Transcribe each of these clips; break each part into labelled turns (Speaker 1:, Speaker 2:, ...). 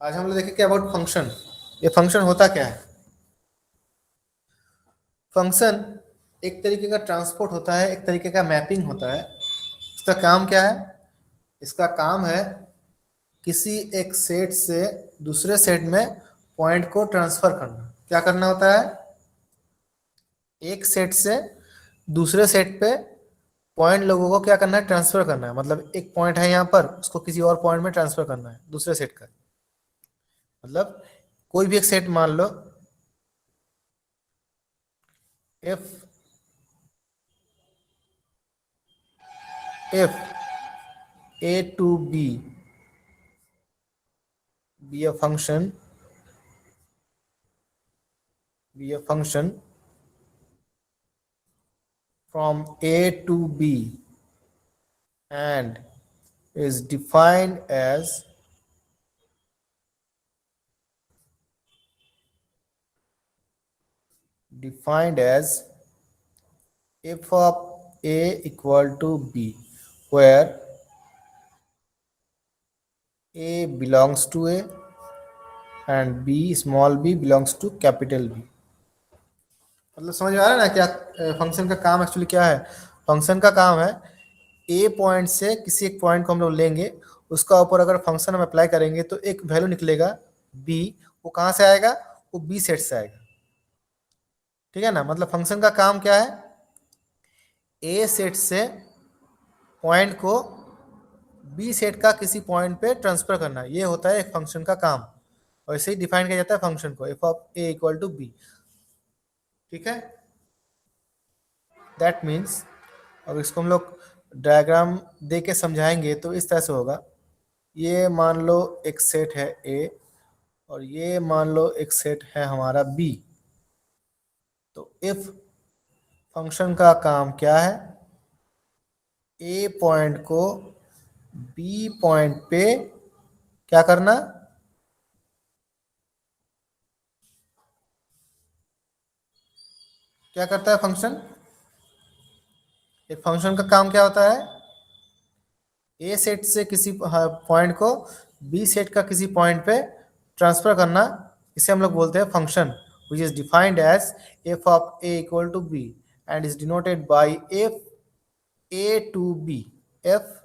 Speaker 1: आज हम लोग देखेंगे अबाउट फंक्शन। ये फंक्शन होता क्या है? फंक्शन एक तरीके का ट्रांसपोर्ट होता है, एक तरीके का मैपिंग होता है। इसका काम क्या है? इसका काम है किसी एक सेट से दूसरे सेट में पॉइंट को ट्रांसफर करना। क्या करना होता है? एक सेट से दूसरे सेट पे पॉइंट लोगों को क्या करना है? ट्रांसफर करना है। मतलब एक पॉइंट है यहाँ पर, उसको किसी और पॉइंट में ट्रांसफर करना है दूसरे सेट का। मतलब कोई भी एक सेट मान लो, if if a to b be a function from a to b and is defined as f of a equal to b, where a belongs to a and b small b belongs to capital B। मतलब समझ में आ रहा है ना क्या function का काम actually क्या है? फंक्शन का काम है ए पॉइंट से किसी एक पॉइंट को हम लोग लेंगे, उसका ऊपर अगर फंक्शन हम अप्लाई करेंगे तो एक वैल्यू निकलेगा बी। वो कहाँ से आएगा? वो बी सेट से आएगा। ठीक है ना? मतलब फंक्शन का काम क्या है? ए सेट से पॉइंट को बी सेट का किसी पॉइंट पे ट्रांसफर करना, ये होता है एक फंक्शन का काम। और ऐसे ही डिफाइन किया जाता है फंक्शन को, f of a equal to b. ठीक है? दैट मीन्स अब इसको हम लोग डायग्राम दे के समझाएंगे तो इस तरह से होगा। ये मान लो एक सेट है ए और ये मान लो एक सेट है हमारा बी। तो इफ फंक्शन का काम क्या है? ए पॉइंट को बी पॉइंट पे क्या करना? क्या करता है फंक्शन? एक फंक्शन का काम क्या होता है? ए सेट से किसी पॉइंट को बी सेट का किसी पॉइंट पे ट्रांसफर करना। इसे हम लोग बोलते हैं function, which is defined as f of a equal to b and is denoted by f A to b. F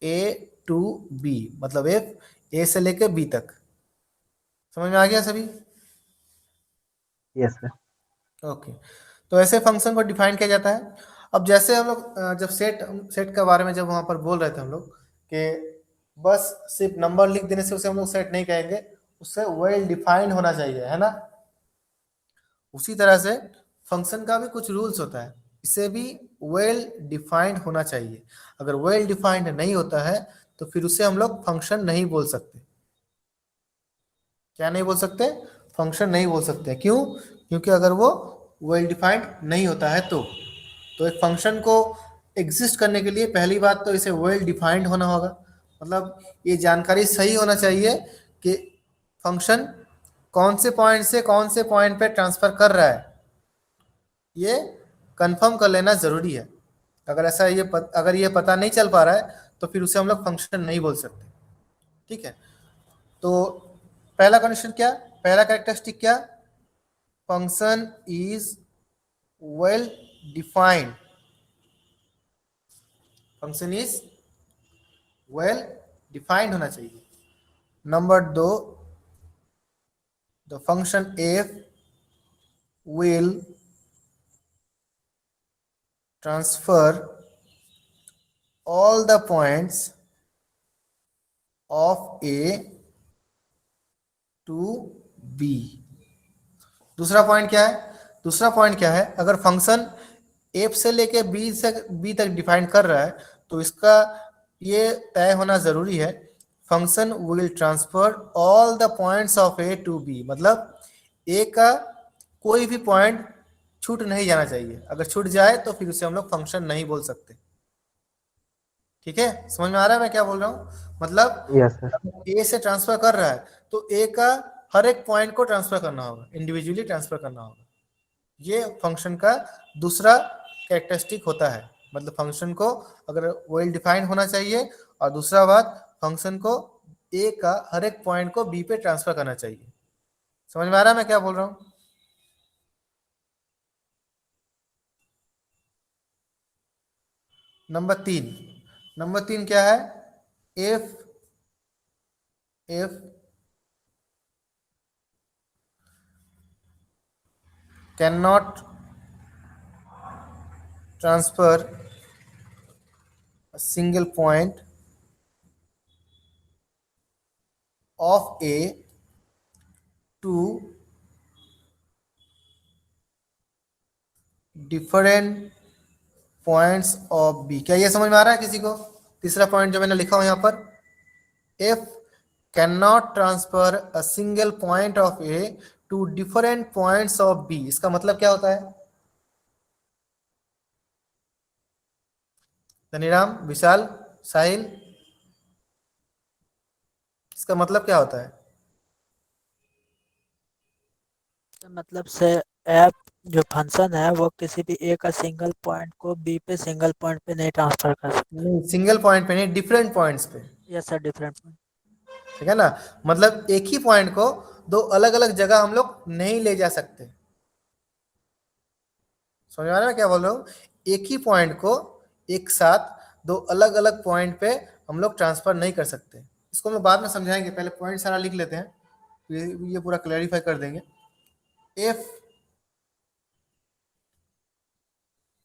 Speaker 1: A to b मतलब एफ ए से लेकर बी तक। समझ में आ गया सभी?
Speaker 2: Yes sir.
Speaker 1: ओके। तो ऐसे फंक्शन को डिफाइन किया जाता है। अब जैसे हम लोग जब सेट सेट के बारे में जब वहां पर बोल रहे थे हम लोग कि बस सिर्फ नंबर लिख देने से उसे हम लोग सेट नहीं कहेंगे, उससे वेल डिफाइंड होना चाहिए, है ना? उसी तरह से फंक्शन का भी कुछ रूल्स होता है, इसे भी वेल डिफाइंड होना चाहिए। अगर वेल डिफाइंड नहीं होता है तो फिर उसे हम लोग फंक्शन नहीं बोल सकते। क्या नहीं बोल सकते? फंक्शन नहीं बोल सकते। क्यों? क्योंकि अगर वो वेल डिफाइंड नहीं होता है तो एक फंक्शन को एग्जिस्ट करने के लिए पहली बात तो इसे वेल डिफाइंड होना होगा। मतलब ये जानकारी सही होना चाहिए कि फंक्शन कौन से पॉइंट से कौन से पॉइंट पे ट्रांसफर कर रहा है, ये कंफर्म कर लेना जरूरी है। अगर ऐसा अगर ये पता नहीं चल पा रहा है तो फिर उसे हम लोग फंक्शन नहीं बोल सकते। ठीक है? तो पहला कंडीशन क्या? पहला कैरेक्टरिस्टिक क्या? Function is well defined. Function is well defined होना चाहिए। नंबर दो, the function F will transfer all the points of A to B। दूसरा पॉइंट क्या है? दूसरा पॉइंट क्या है? अगर फंक्शन एफ से लेके बी से बी तक डिफाइन कर रहा है तो इसका ये तय होना जरूरी है, function will transfer all the points of A to b. मतलब ए का कोई भी पॉइंट छूट नहीं जाना चाहिए। अगर छूट जाए तो फिर उसे हम लोग फंक्शन नहीं बोल सकते। ठीक है? समझ में आ रहा है मैं क्या बोल रहा हूँ?
Speaker 2: Yes sir.
Speaker 1: मतलब ए से ट्रांसफर कर रहा है तो ए का हर एक पॉइंट को ट्रांसफर करना होगा, इंडिविजुअली ट्रांसफर करना होगा। ये फंक्शन का दूसरा कैरेक्टरिस्टिक होता है। मतलब फंक्शन को अगर वेल डिफाइंड होना चाहिए, और दूसरा बात फंक्शन को ए का हर एक पॉइंट को बी पे ट्रांसफर करना चाहिए। समझ में आ रहा है मैं क्या बोल रहा हूँ? नंबर 3 क्या है? If if can not transfer a single point of A to different points of B। क्या ये समझ में आ रहा है किसी को? तीसरा पॉइंट जो मैंने लिखा हूं यहां पर, if cannot transfer a single point of A to different points of B, इसका मतलब क्या होता है? धनीराम, विशाल, साहिल, इसका मतलब क्या होता है?
Speaker 3: मतलब से ऐप जो फंक्शन है वो किसी भी ए का सिंगल पॉइंट को बी पे सिंगल पॉइंट पे नहीं ट्रांसफर कर सकता।
Speaker 1: नहीं, सिंगल पॉइंट पे नहीं, डिफरेंट पॉइंट्स पे।
Speaker 3: Yes sir, different point.
Speaker 1: ठीक है ना? मतलब एक ही पॉइंट को दो अलग अलग जगह हम लोग नहीं ले जा सकते। समझ में आ रहा है क्या बोल रहा हूँ? एक ही पॉइंट को एक साथ दो अलग अलग पॉइंट पे हम लोग ट्रांसफर नहीं कर सकते। इसको हम लोग बाद में समझाएंगे, पहले पॉइंट सारा लिख लेते हैं, ये पूरा क्लैरिफाई कर देंगे। इफ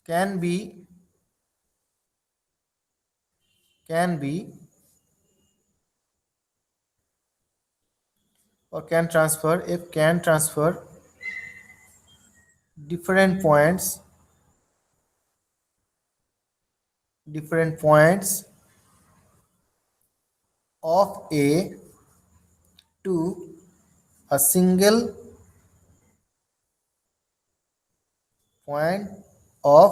Speaker 1: कैन बी और can transfer, if can transfer different points of A to a single point of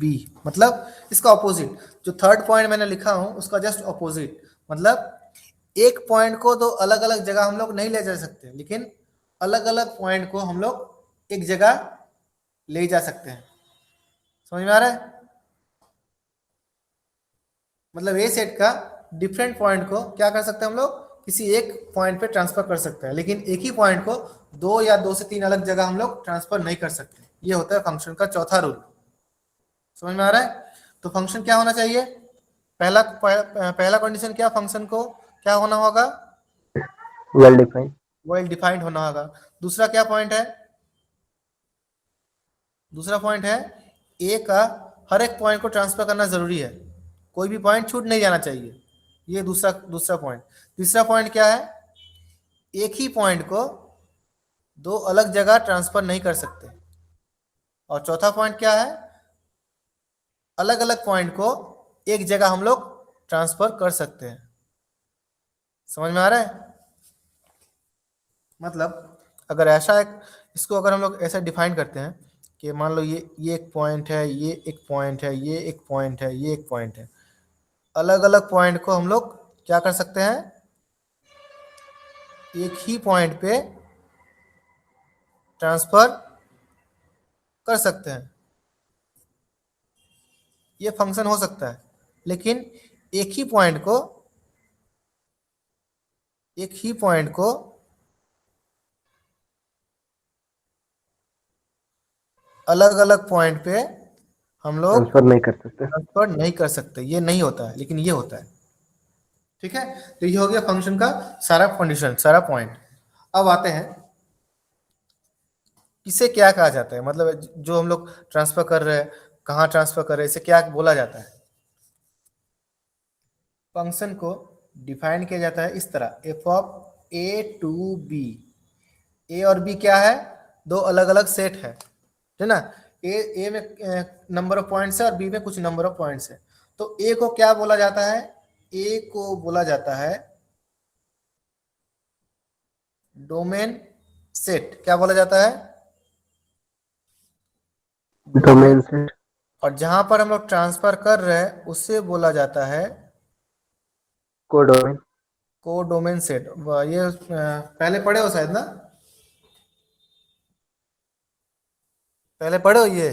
Speaker 1: B। मतलब इसका ऑपोजिट, जो थर्ड पॉइंट मैंने लिखा हूं उसका जस्ट ऑपोजिट। मतलब एक पॉइंट को दो अलग अलग जगह हम लोग नहीं ले जा सकते, लेकिन अलग अलग पॉइंट को हम लोग एक जगह ले जा सकते हैं। समझ में आ रहा है? मतलब ए सेट का डिफरेंट पॉइंट को क्या कर सकते हैं हम लोग, किसी एक पॉइंट पे ट्रांसफर कर सकते हैं, लेकिन एक ही पॉइंट को दो या दो से तीन अलग जगह हम लोग ट्रांसफर नहीं कर सकते। ये होता है फंक्शन का चौथा रूल। समझ में आ रहा है? तो फंक्शन क्या होना चाहिए? पहला कंडीशन क्या, फंक्शन को क्या होना होगा?
Speaker 2: Well defined.
Speaker 1: वेल डिफाइंड होना होगा। दूसरा क्या पॉइंट है? दूसरा पॉइंट है ए का हर एक पॉइंट को ट्रांसफर करना जरूरी है, कोई भी पॉइंट छूट नहीं जाना चाहिए। ये दूसरा पॉइंट। तीसरा पॉइंट क्या है? एक ही पॉइंट को दो अलग जगह ट्रांसफर नहीं कर सकते। और चौथा पॉइंट क्या है? अलग अलग पॉइंट को एक जगह हम लोग ट्रांसफर कर सकते हैं। समझ में आ रहा है? मतलब अगर ऐसा एक, इसको अगर हम लोग ऐसा डिफाइन करते हैं कि मान लो ये एक पॉइंट है, ये एक पॉइंट है, ये एक पॉइंट है, ये एक पॉइंट है, अलग अलग पॉइंट को हम लोग क्या कर सकते हैं, एक ही पॉइंट पे ट्रांसफर कर सकते हैं। ये फंक्शन हो सकता है, लेकिन एक ही पॉइंट को अलग अलग पॉइंट पे हम लोग
Speaker 2: ट्रांसफर नहीं कर सकते।
Speaker 1: ट्रांसफर नहीं कर सकते। ये नहीं होता है, लेकिन ये होता है। ठीक है? तो ये हो गया फंक्शन का सारा कंडीशन, सारा पॉइंट। अब आते हैं इसे क्या कहा जाता है, मतलब जो हम लोग ट्रांसफर कर रहे हैं, कहाँ ट्रांसफर कर रहे हैं, इसे क्या बोला जाता है? फंक्शन को डिफाइन किया जाता है इस तरह, F of A to B. A और बी क्या है? दो अलग अलग सेट है ना? ए में नंबर ऑफ पॉइंट्स है और बी में कुछ नंबर ऑफ पॉइंट्स है। तो ए को क्या बोला जाता है? ए को बोला जाता है डोमेन सेट। क्या बोला जाता है?
Speaker 2: Domain set.
Speaker 1: और जहां पर हम लोग ट्रांसफर कर रहे हैं उसे बोला जाता है
Speaker 2: कोडोमेन।
Speaker 1: Codomain set. ये पहले पढ़े हो शायद ना? पहले पढ़े हो ये?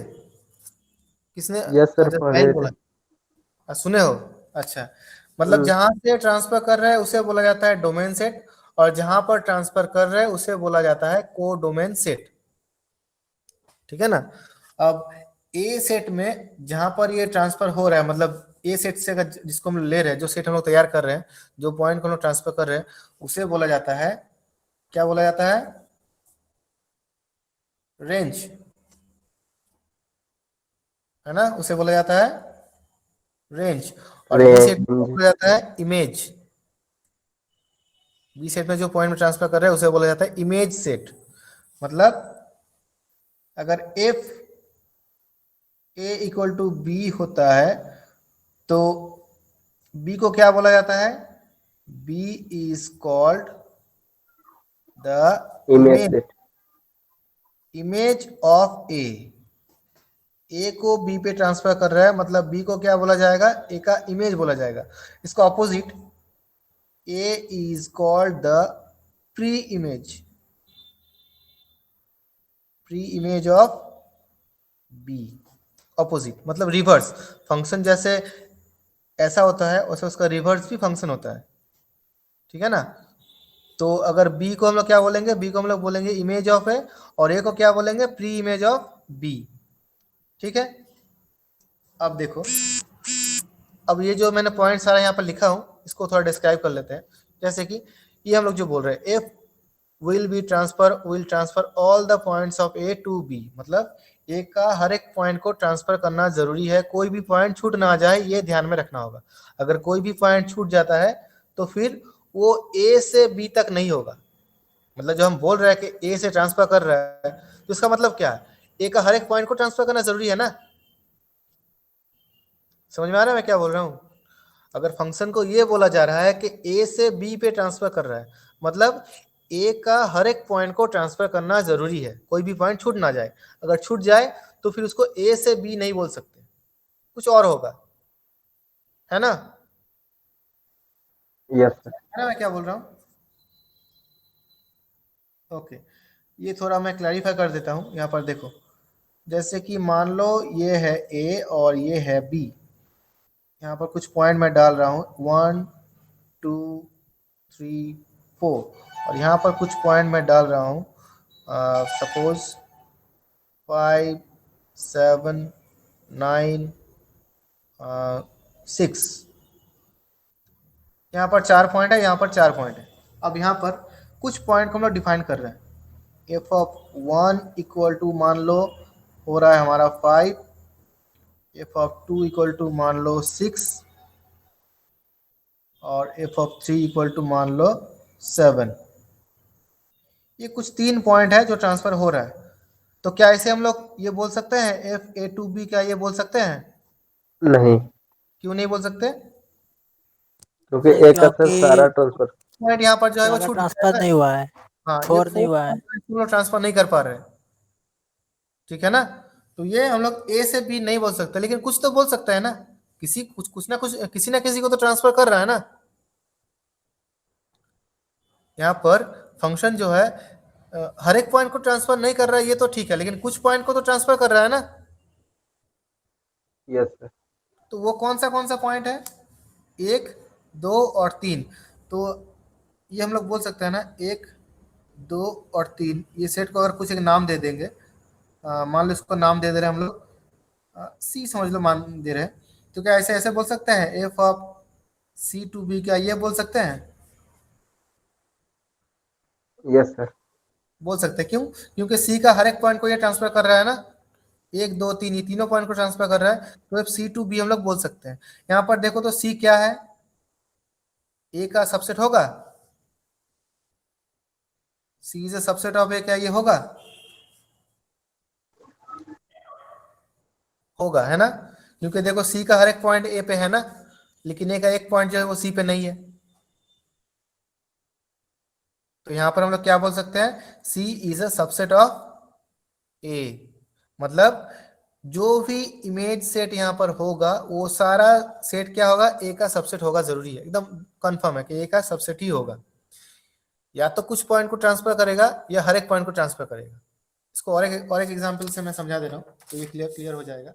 Speaker 1: किसने?
Speaker 2: यस सर,
Speaker 1: अच्छा,
Speaker 2: पढ़
Speaker 1: साहिल
Speaker 2: रहे
Speaker 1: बोला।
Speaker 2: थे।
Speaker 1: सुने हो? अच्छा। मतलब जहां से ट्रांसफर कर रहा है उसे बोला जाता है डोमेन सेट, और जहां पर ट्रांसफर कर रहे हैं उसे बोला जाता है को डोमेन सेट। ठीक है ना। अब ए सेट में जहां पर ये ट्रांसफर हो रहा है, मतलब ए सेट से अगर जिसको हम ले रहे हैं, जो सेट हम लोग तैयार कर रहे हैं, जो पॉइंट को हम लोग ट्रांसफर कर रहे हैं, उसे बोला जाता है, क्या बोला जाता है, रेंज, है ना, उसे बोला जाता है रेंज। और बी सेट में
Speaker 2: रेंज।
Speaker 1: बोला जाता है इमेज। बी सेट में जो पॉइंट में ट्रांसफर कर रहे हैं उसे बोला जाता है इमेज सेट। मतलब अगर F A equal to B होता है तो बी को क्या बोला जाता है, B is called the
Speaker 2: image
Speaker 1: image,
Speaker 2: set.
Speaker 1: Image of A को बी पे ट्रांसफर कर रहा है, मतलब बी को क्या बोला जाएगा, ए का इमेज बोला जाएगा। इसका opposite, a is called the pre image, pre image of b. Opposite मतलब रिवर्स, फंक्शन जैसे ऐसा होता है वैसे उसका रिवर्स भी फंक्शन होता है। ठीक है ना। तो अगर बी को हम लोग क्या बोलेंगे, बी को हम लोग बोलेंगे इमेज ऑफ ए, और ए को क्या बोलेंगे, प्री इमेज ऑफ बी। ठीक है। अब देखो, अब ये जो मैंने पॉइंट सारा यहाँ पर लिखा हूँ इसको थोड़ा डिस्क्राइब कर लेते हैं। जैसे कि ये हम लोग जो बोल रहे हैं, f will transfer all the points of A to b, मतलब ए का हर एक पॉइंट को ट्रांसफर करना जरूरी है, कोई भी पॉइंट छूट ना जाए, ये ध्यान में रखना होगा। अगर कोई भी पॉइंट छूट जाता है तो फिर वो ए से बी तक नहीं होगा। मतलब जो हम बोल रहे हैं कि ए से ट्रांसफर कर रहा है, तो इसका मतलब क्या है, ए का हर एक पॉइंट को ट्रांसफर करना जरूरी है ना। समझ में आ रहा है मैं क्या बोल रहा हूँ। अगर फंक्शन को ये बोला जा रहा है कि ए से बी पे ट्रांसफर कर रहा है, मतलब ए का हर एक पॉइंट को ट्रांसफर करना जरूरी है, कोई भी पॉइंट छूट ना जाए। अगर छूट जाए तो फिर उसको ए से बी नहीं बोल सकते, कुछ और होगा, है ना।
Speaker 2: Yes sir.
Speaker 1: है ना मैं क्या बोल रहा हूँ। ओके, ये थोड़ा मैं क्लैरिफाई कर देता हूँ। यहाँ पर देखो, जैसे कि मान लो ये है ए और ये है बी, यहाँ पर कुछ पॉइंट मैं डाल रहा हूँ 1 2 3 4, और यहाँ पर कुछ पॉइंट मैं डाल रहा हूँ सपोज 5 7 9 6। यहाँ पर 4 पॉइंट है, यहाँ पर 4 पॉइंट है। अब यहाँ पर कुछ पॉइंट को हम लोग डिफाइन कर रहे हैं। एफ ऑफ 1 इक्वल टू मान लो हो रहा है हमारा 5, एफ ऑफ 2 इक्वल टू मान लो 6, और एफ ऑफ 3 इक्वल टू मान लो 7। ये कुछ 3 पॉइंट है जो ट्रांसफर हो रहा है। तो क्या ऐसे हम लोग ये बोल सकते हैं एफ ए टू बी, क्या ये बोल सकते हैं?
Speaker 2: नहीं,
Speaker 1: क्यों नहीं बोल सकते?
Speaker 2: क्योंकि
Speaker 3: नहीं,
Speaker 2: एक का सर
Speaker 3: क्योंकि
Speaker 2: सारा ट्रांसफर।
Speaker 1: पॉइंट यहाँ पर जो है वो
Speaker 3: ज़्यादा
Speaker 1: छूट गया
Speaker 3: ट्रांसफर
Speaker 1: है
Speaker 3: नहीं हुआ है,
Speaker 1: ना। हाँ, ये
Speaker 3: 4 नहीं
Speaker 1: 4
Speaker 3: हुआ है।
Speaker 1: पॉइंट हम लोग ट्रांसफर नहीं कर पा रहे हैं। ठीक है ना। तो ये हम लोग ए से बी नहीं बोल सकते, लेकिन कुछ तो बोल सकते हैं ना, कुछ ना कुछ, किसी ना किसी को तो ट्रांसफर कर रहा है ना। यहाँ पर फंक्शन जो है हर एक पॉइंट को ट्रांसफर नहीं कर रहा है, ये तो ठीक है, लेकिन कुछ पॉइंट को तो ट्रांसफर कर रहा है ना।
Speaker 2: Yes sir.
Speaker 1: तो वो कौन सा पॉइंट है, 1 2 और 3। तो ये हम लोग बोल सकते हैं ना, 1 2 और 3, ये सेट को अगर कुछ एक नाम दे देंगे, मान लो इसको नाम दे दे रहे हैं हम लोग, सी समझ लो मान दे रहे हैं, तो क्या ऐसे ऐसे बोल सकते हैं f of c to B, क्या ये बोल सकते हैं?
Speaker 2: Yes sir.
Speaker 1: बोल सकते हैं। क्यों? क्योंकि सी का हर एक पॉइंट को ये ट्रांसफर कर रहा है ना, 1 2 3, ये तीनों पॉइंट को ट्रांसफर कर रहा है, तो एफ सी टू बी हम लोग बोल सकते हैं। यहाँ पर देखो तो सी क्या है, ए का सबसेट होगा, सी इज ए सबसेट ऑफ ए, क्या ये होगा? होगा, है ना। क्योंकि देखो सी का हर एक पॉइंट ए पे है ना, लेकिन ए का एक पॉइंट जो है वो सी पे नहीं है। तो यहां पर हम लोग क्या बोल सकते हैं, सी इज अ सबसेट ऑफ ए। मतलब जो भी इमेज सेट यहाँ पर होगा वो सारा सेट क्या होगा, ए का सबसेट होगा, जरूरी है, एकदम कंफर्म है कि ए का सबसेट ही होगा। या तो कुछ पॉइंट को ट्रांसफर करेगा या हर एक पॉइंट को ट्रांसफर करेगा। इसको और एक एग्जांपल से मैं समझा दे रहा हूँ, तो ये क्लियर हो जाएगा।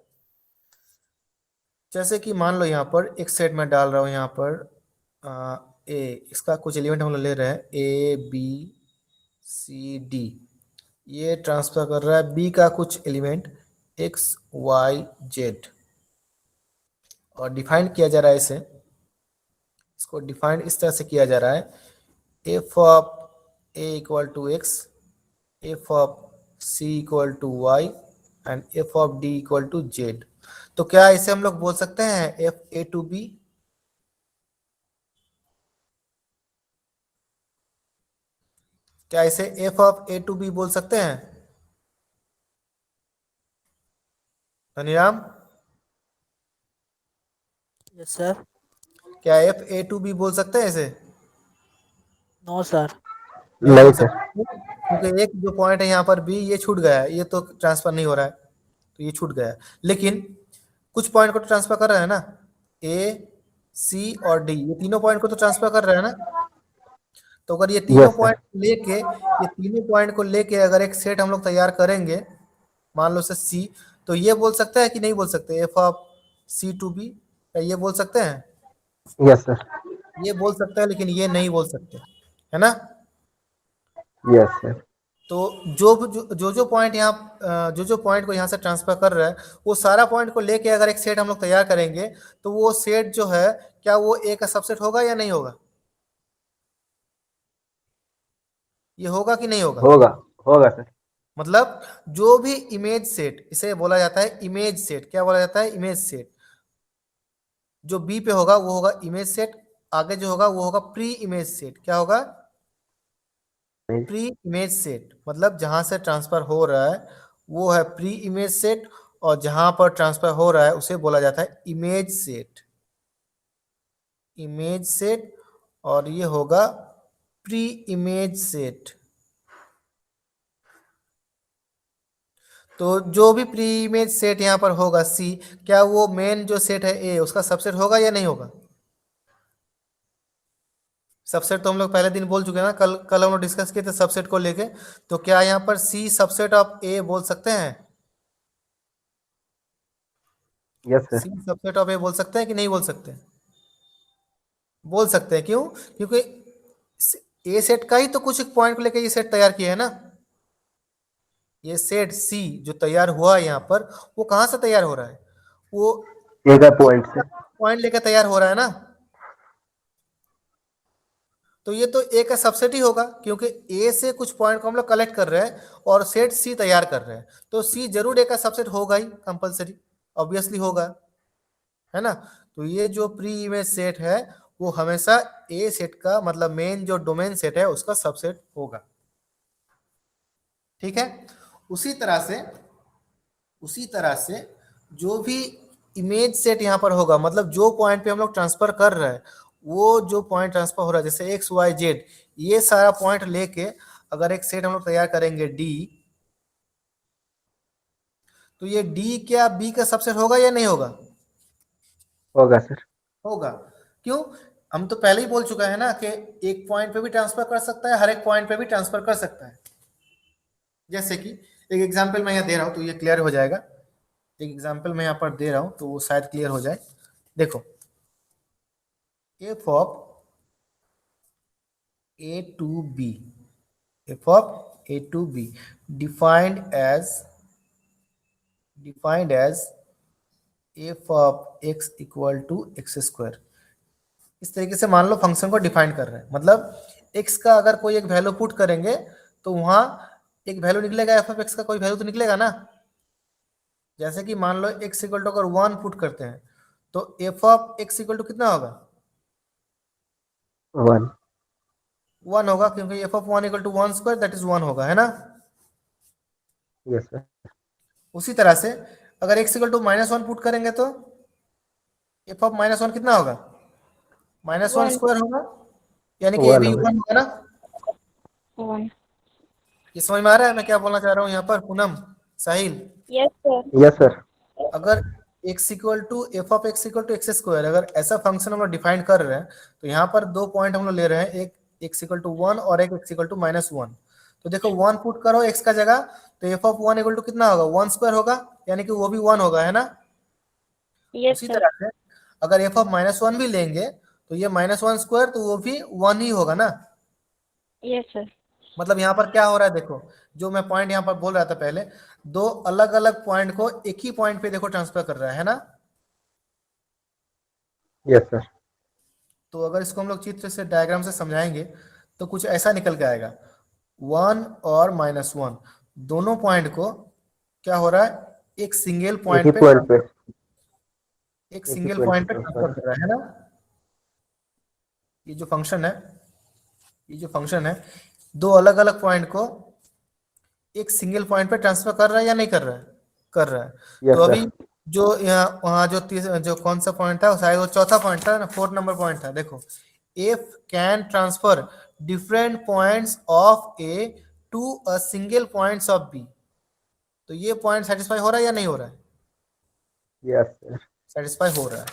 Speaker 1: जैसे कि मान लो यहाँ पर एक सेट में डाल रहा हूँ यहाँ पर ए, इसका कुछ एलिमेंट हम लोग ले रहे हैं ए बी सी डी, ये ट्रांसफर कर रहा है बी का कुछ एलिमेंट एक्स वाई जेड, और डिफाइन किया जा रहा है इसे, इसको डिफाइन इस तरह से किया जा रहा है f of a equal to x, f of c equal to y and f of d equal to z. तो क्या इसे हम लोग बोल सकते हैं एफ ए टू बी? क्या इसे F of A to B बोल सकते हैं धनीराम?
Speaker 3: Yes sir.
Speaker 1: क्या एफ ए टू बी बोल सकते हैं इसे?
Speaker 3: No sir.
Speaker 1: नहीं
Speaker 2: नहीं
Speaker 1: बोल
Speaker 2: सर।
Speaker 1: सकते क्योंकि एक जो पॉइंट है यहाँ पर बी, ये छूट गया है, ये तो ट्रांसफर नहीं हो रहा है, तो ये छूट गया है। लेकिन कुछ पॉइंट को तो ट्रांसफर कर रहा है ना, ए सी और डी, ये तीनों पॉइंट को तो ट्रांसफर कर रहा है ना। तो अगर ये तीनों
Speaker 2: यस
Speaker 1: पॉइंट
Speaker 2: सर।
Speaker 1: लेके, ये तीनों पॉइंट को लेके अगर एक सेट हम लोग तैयार करेंगे, मान लो से सी, तो ये बोल सकते हैं कि नहीं बोल सकते f of c to B? क्या ये बोल सकते हैं?
Speaker 2: Yes sir.
Speaker 1: ये बोल सकते हैं, लेकिन ये नहीं बोल सकते, है ना।
Speaker 2: Yes sir.
Speaker 1: तो जो पॉइंट यहाँ जो पॉइंट को यहाँ से ट्रांसफर कर रहा है, वो सारा पॉइंट को लेके अगर एक सेट हम लोग तैयार करेंगे, तो वो सेट जो है, क्या वो ए का सबसेट होगा या नहीं होगा? ये होगा कि नहीं होगा?
Speaker 2: होगा। होगा सर।
Speaker 1: मतलब जो भी इमेज सेट, इसे बोला जाता है इमेज सेट। क्या बोला जाता है? Image set. जो बी पे होगा वो होगा इमेज सेट, आगे जो होगा वो होगा प्री इमेज सेट। क्या होगा? Pre image set. मतलब जहां से ट्रांसफर हो रहा है वो है प्री इमेज सेट, और जहां पर ट्रांसफर हो रहा है उसे बोला जाता है इमेज सेट। इमेज सेट, और ये होगा प्री इमेज सेट। तो जो भी प्री इमेज सेट यहाँ पर होगा सी, क्या वो मेन जो सेट है ए, उसका सबसेट होगा या नहीं होगा? सबसेट तो हम लोग पहले दिन बोल चुके हैं ना, कल कल हम लोग डिस्कस किए थे सबसेट को लेके। तो क्या यहाँ पर सी सबसेट ऑफ ए बोल सकते हैं?
Speaker 2: Yes
Speaker 1: see
Speaker 2: sir.
Speaker 1: Subset of A बोल सकते हैं कि नहीं बोल सकते? बोल सकते हैं। क्यों? क्योंकि ए सेट का ही तो कुछ एक पॉइंट को लेकर ये सेट तैयार किया है ना। ये सेट सी जो तैयार हुआ है यहाँ पर, वो कहाँ से तैयार हो रहा है? वो
Speaker 2: एक पॉइंट से।
Speaker 1: पॉइंट लेकर तैयार हो रहा है ना। तो ये तो ए का सबसेट ही होगा, क्योंकि ए से कुछ पॉइंट को हम लोग कलेक्ट कर रहे हैं और सेट सी तैयार कर रहे हैं, तो सी जरूर ए का सबसेट होगा ही, कंपलसरी, ऑब्वियसली होगा, है ना। तो ये जो प्री इमेज सेट है वो हमेशा ए सेट का, मतलब मेन जो डोमेन सेट है उसका सबसेट होगा। ठीक है। उसी तरह से जो भी इमेज सेट यहाँ पर होगा, मतलब जो पॉइंट पे हम लोग ट्रांसफर कर रहे हैं, वो जो पॉइंट ट्रांसफर हो रहा है, जैसे एक्स वाई जेड, ये सारा पॉइंट लेके अगर एक सेट हम लोग तैयार करेंगे डी, तो ये डी क्या बी का सबसेट होगा या नहीं होगा?
Speaker 2: होगा सर।
Speaker 1: होगा। क्यों? हम तो पहले ही बोल चुका है ना कि एक पॉइंट पे भी ट्रांसफर कर सकता है, हर एक पॉइंट पे भी ट्रांसफर कर सकता है। जैसे कि एक एग्जांपल मैं यहाँ दे रहा हूँ तो ये क्लियर हो जाएगा। एक एग्जांपल मैं यहाँ पर दे रहा हूँ तो वो शायद क्लियर हो जाए। देखो, f of A to b, f of A to b defined as f of x equal to x square. इस तरीके से मान लो फंक्शन को डिफाइन कर रहे हैं, मतलब एक्स का अगर कोई एक वैल्यू पुट करेंगे तो वहां एक वैल्यू निकलेगा, एफ ऑफ एक्स का कोई वैल्यू तो निकलेगा ना। जैसे कि मान लो एक्स इक्वल टू अगर 1 पुट करते हैं तो f of x equal to कितना होगा?
Speaker 2: 1।
Speaker 1: 1 होगा, क्योंकि f of 1 equal to 1 square that is 1 होगा, है ना।
Speaker 2: Yes sir.
Speaker 1: उसी तरह से अगर एक्स इक्वल टू -1 पुट करेंगे तो एफ ऑफ -1 कितना होगा? -1
Speaker 4: वन
Speaker 1: स्क्वायर होगा, यानी कि ए
Speaker 2: 1
Speaker 1: भी
Speaker 2: होगा।
Speaker 1: 1 होगा ना।
Speaker 4: वन।
Speaker 1: ये समझ में आ रहा है मैं क्या बोलना चाह रहा हूँ यहाँ पर Poonam, Sahil?
Speaker 4: Yes sir.
Speaker 2: Yes sir.
Speaker 1: अगर x equal to F of x equal to x square, अगर ऐसा फंक्शन हम लोग डिफाइन कर रहे हैं, तो यहाँ पर दो पॉइंट हम लोग ले रहे हैं, एक x इक्वल टू 1 और एक x इक्वल टू -1। तो देखो 1 पुट करो x का जगह, तो एफ ऑफ 1 इक्वल टू कितना होगा? 1 स्क्वायर होगा, यानी कि वो भी 1 होगा, है ना।
Speaker 4: Yes,
Speaker 1: उसी
Speaker 4: sir.
Speaker 1: तरह से अगर एफ ऑफ -1 भी लेंगे तो ये -1² तो वो भी 1 ही होगा ना।
Speaker 4: Yes, sir.
Speaker 1: मतलब यहाँ पर क्या हो रहा है देखो, जो मैं पॉइंट यहाँ पर बोल रहा था पहले, दो अलग अलग पॉइंट को एक ही पॉइंट पे देखो ट्रांसफर कर रहा है ना।
Speaker 2: Yes sir.
Speaker 1: तो अगर इसको हम लोग चित्र से डायग्राम से समझाएंगे तो कुछ ऐसा निकल के आएगा, 1 और -1 दोनों पॉइंट को क्या हो रहा है, एक सिंगल
Speaker 2: एक ही
Speaker 1: पॉइंट पे
Speaker 2: पॉइंट पे
Speaker 1: एक
Speaker 2: एक ही
Speaker 1: सिंगल
Speaker 2: पॉइंट पे
Speaker 1: पॉइंट पे
Speaker 2: ट्रांसफर
Speaker 1: ट्रांसफर कर रहा है ना। ये जो फंक्शन है, ये जो फंक्शन है, दो अलग अलग पॉइंट को एक सिंगल पॉइंट पे ट्रांसफर कर रहा है या नहीं कर रहा है, कर रहा है। तो
Speaker 2: यस
Speaker 1: अभी
Speaker 2: सर।
Speaker 1: जो यहाँ वहाँ जो कौन सा पॉइंट था, शायद वो चौथा पॉइंट था ना, 4 नंबर पॉइंट था। देखो, f can transfer different points of A to a single points of b. तो ये पॉइंट सेटिस्फाई हो रहा है या नहीं हो रहा है?
Speaker 2: Yes sir.
Speaker 1: सेटिस्फाई हो रहा है।